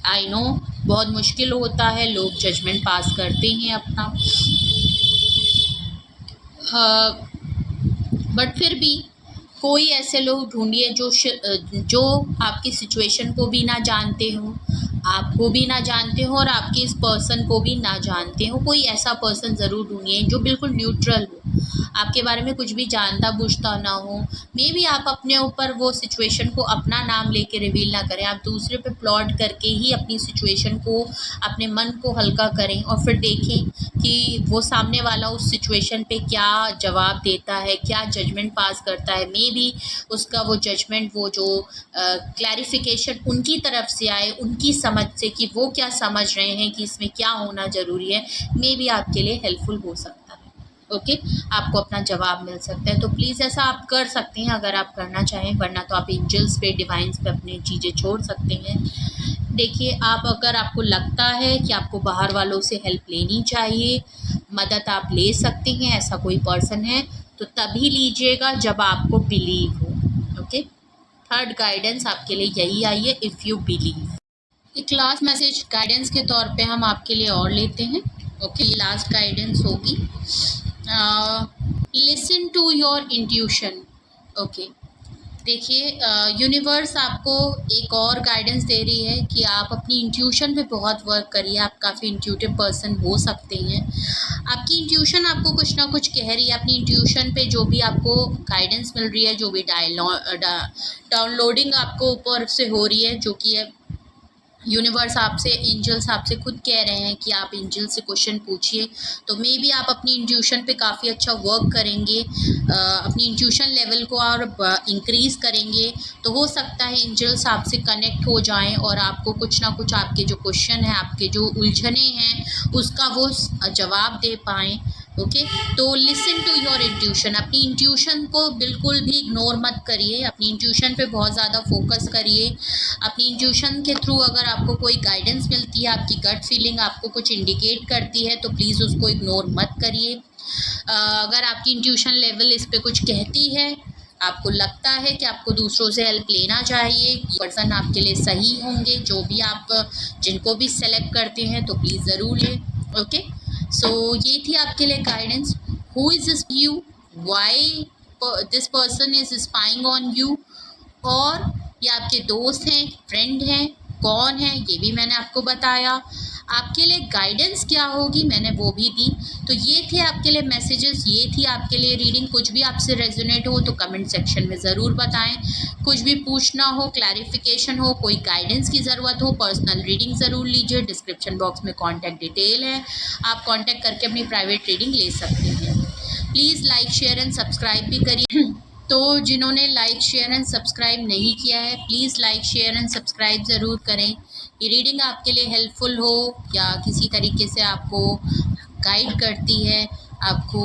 आई नो बहुत मुश्किल होता है, लोग जजमेंट पास करते हैं अपना, बट फिर भी कोई ऐसे लोग ढूंढिए जो आपकी सिचुएशन को भी ना जानते हो, आपको भी ना जानते हो और आपके इस पर्सन को भी ना जानते हो। कोई ऐसा पर्सन ज़रूर ढूंढिए जो बिल्कुल न्यूट्रल हो, आपके बारे में कुछ भी जानता बूझता ना हो। मे बी आप अपने ऊपर वो सिचुएशन को अपना नाम लेके रिवील ना करें, आप दूसरे पे प्लॉट करके ही अपनी सिचुएशन को, अपने मन को हल्का करें और फिर देखें कि वो सामने वाला उस सिचुएशन पे क्या जवाब देता है, क्या जजमेंट पास करता है। मे बी उसका वो जजमेंट, वो जो क्लैरिफिकेशन उनकी तरफ से आए, उनकी समझ समझ से कि वो क्या समझ रहे हैं कि इसमें क्या होना ज़रूरी है, मे बी आपके लिए हेल्पफुल हो सकता है। ओके, आपको अपना जवाब मिल सकता है। तो प्लीज़ ऐसा आप कर सकते हैं अगर आप करना चाहें, वरना तो आप एंजल्स पे, डिवाइंस पे अपनी चीज़ें छोड़ सकते हैं। देखिए, आप अगर आपको लगता है कि आपको बाहर वालों से हेल्प लेनी चाहिए, मदद आप ले सकते हैं, ऐसा कोई पर्सन है तो तभी लीजिएगा जब आपको बिलीव हो। ओके, थर्ड गाइडेंस आपके लिए यही आई है, इफ़ यू बिलीव। एक लास्ट मैसेज गाइडेंस के तौर पे हम आपके लिए और लेते हैं। ओके, ये लास्ट गाइडेंस होगी। Listen to your intuition. Okay, देखिए, यूनिवर्स आपको एक और गाइडेंस दे रही है कि आप अपनी इंट्यूशन पे बहुत वर्क करिए। आप काफ़ी इंट्यूटिव पर्सन हो सकते हैं। आपकी इंट्यूशन आपको कुछ ना कुछ कह रही है। अपनी इंट्यूशन पे जो भी आपको गाइडेंस मिल रही है, जो भी डाउनलोडिंग आपको ऊपर से हो रही है, जो कि है यूनिवर्स आपसे, एंजल्स आपसे खुद कह रहे हैं कि आप एंजल से क्वेश्चन पूछिए। तो मे बी आप अपनी इंट्यूशन पे काफ़ी अच्छा वर्क करेंगे, अपनी इंट्यूशन लेवल को और इंक्रीज़ करेंगे। तो हो सकता है एंजल्स आपसे कनेक्ट हो जाएं और आपको कुछ ना कुछ आपके जो क्वेश्चन हैं, आपके जो उलझने हैं, उसका वो जवाब दे पाएँ। ओके, तो लिसन टू योर इंट्यूशन। अपनी इंट्यूशन को बिल्कुल भी इग्नोर मत करिए, अपनी इंट्यूशन पे बहुत ज़्यादा फोकस करिए। अपनी इंट्यूशन के थ्रू अगर आपको कोई गाइडेंस मिलती है, आपकी गट फीलिंग आपको कुछ इंडिकेट करती है, तो प्लीज़ उसको इग्नोर मत करिए। अगर आपकी इंट्यूशन लेवल इस पे कुछ कहती है, आपको लगता है कि आपको दूसरों से हेल्प लेना चाहिए, पर्सन आपके लिए सही होंगे, जो भी आप जिनको भी सेलेक्ट करते हैं तो प्लीज़ ज़रूर लें। ओके, सो ये थी आपके लिए guidance. Who is this you, why this person is spying on you, और ये आपके दोस्त हैं, फ्रेंड हैं, कौन है, ये भी मैंने आपको बताया। आपके लिए गाइडेंस क्या होगी मैंने वो भी दी। तो ये थे आपके लिए मैसेजेस, ये थी आपके लिए रीडिंग। कुछ भी आपसे रेजोनेट हो तो कमेंट सेक्शन में ज़रूर बताएं। कुछ भी पूछना हो, क्लैरिफिकेशन हो, कोई गाइडेंस की ज़रूरत हो, पर्सनल रीडिंग ज़रूर लीजिए। डिस्क्रिप्शन बॉक्स में कॉन्टैक्ट डिटेल है, आप कॉन्टैक्ट करके अपनी प्राइवेट रीडिंग ले सकते हैं। Please like, share and subscribe भी करिए। तो जिन्होंने लाइक, शेयर एंड सब्सक्राइब नहीं किया है, please like, share and subscribe ज़रूर करें। ये रीडिंग आपके लिए हेल्पफुल हो या किसी तरीके से आपको गाइड करती है, आपको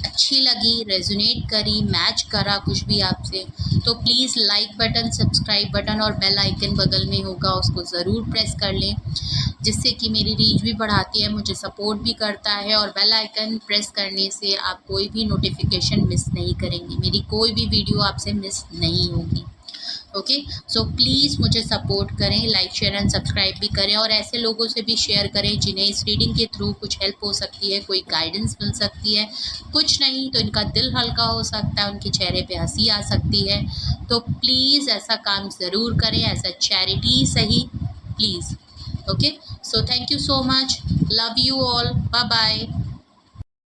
अच्छी लगी, रेजोनेट करी, मैच करा कुछ भी आपसे, तो please like button, subscribe button और बेल आइकन बगल में होगा, उसको ज़रूर प्रेस कर लें, जिससे कि मेरी रीच भी बढ़ाती है, मुझे सपोर्ट भी करता है। और बेल आइकन प्रेस करने से आप कोई भी नोटिफिकेशन मिस नहीं करेंगे, मेरी कोई भी वीडियो आपसे मिस नहीं होगी। ओके, सो प्लीज़ मुझे सपोर्ट करें, लाइक, शेयर एंड सब्सक्राइब भी करें, और ऐसे लोगों से भी शेयर करें जिन्हें इस रीडिंग के थ्रू कुछ हेल्प हो सकती है, कोई गाइडेंस मिल सकती है, कुछ नहीं तो इनका दिल हल्का हो सकता है, उनके चेहरे पे हंसी आ सकती है। तो प्लीज़ ऐसा काम ज़रूर करें, ऐसा चैरिटी सही, please. Okay, so thank you so much, love you all, bye bye।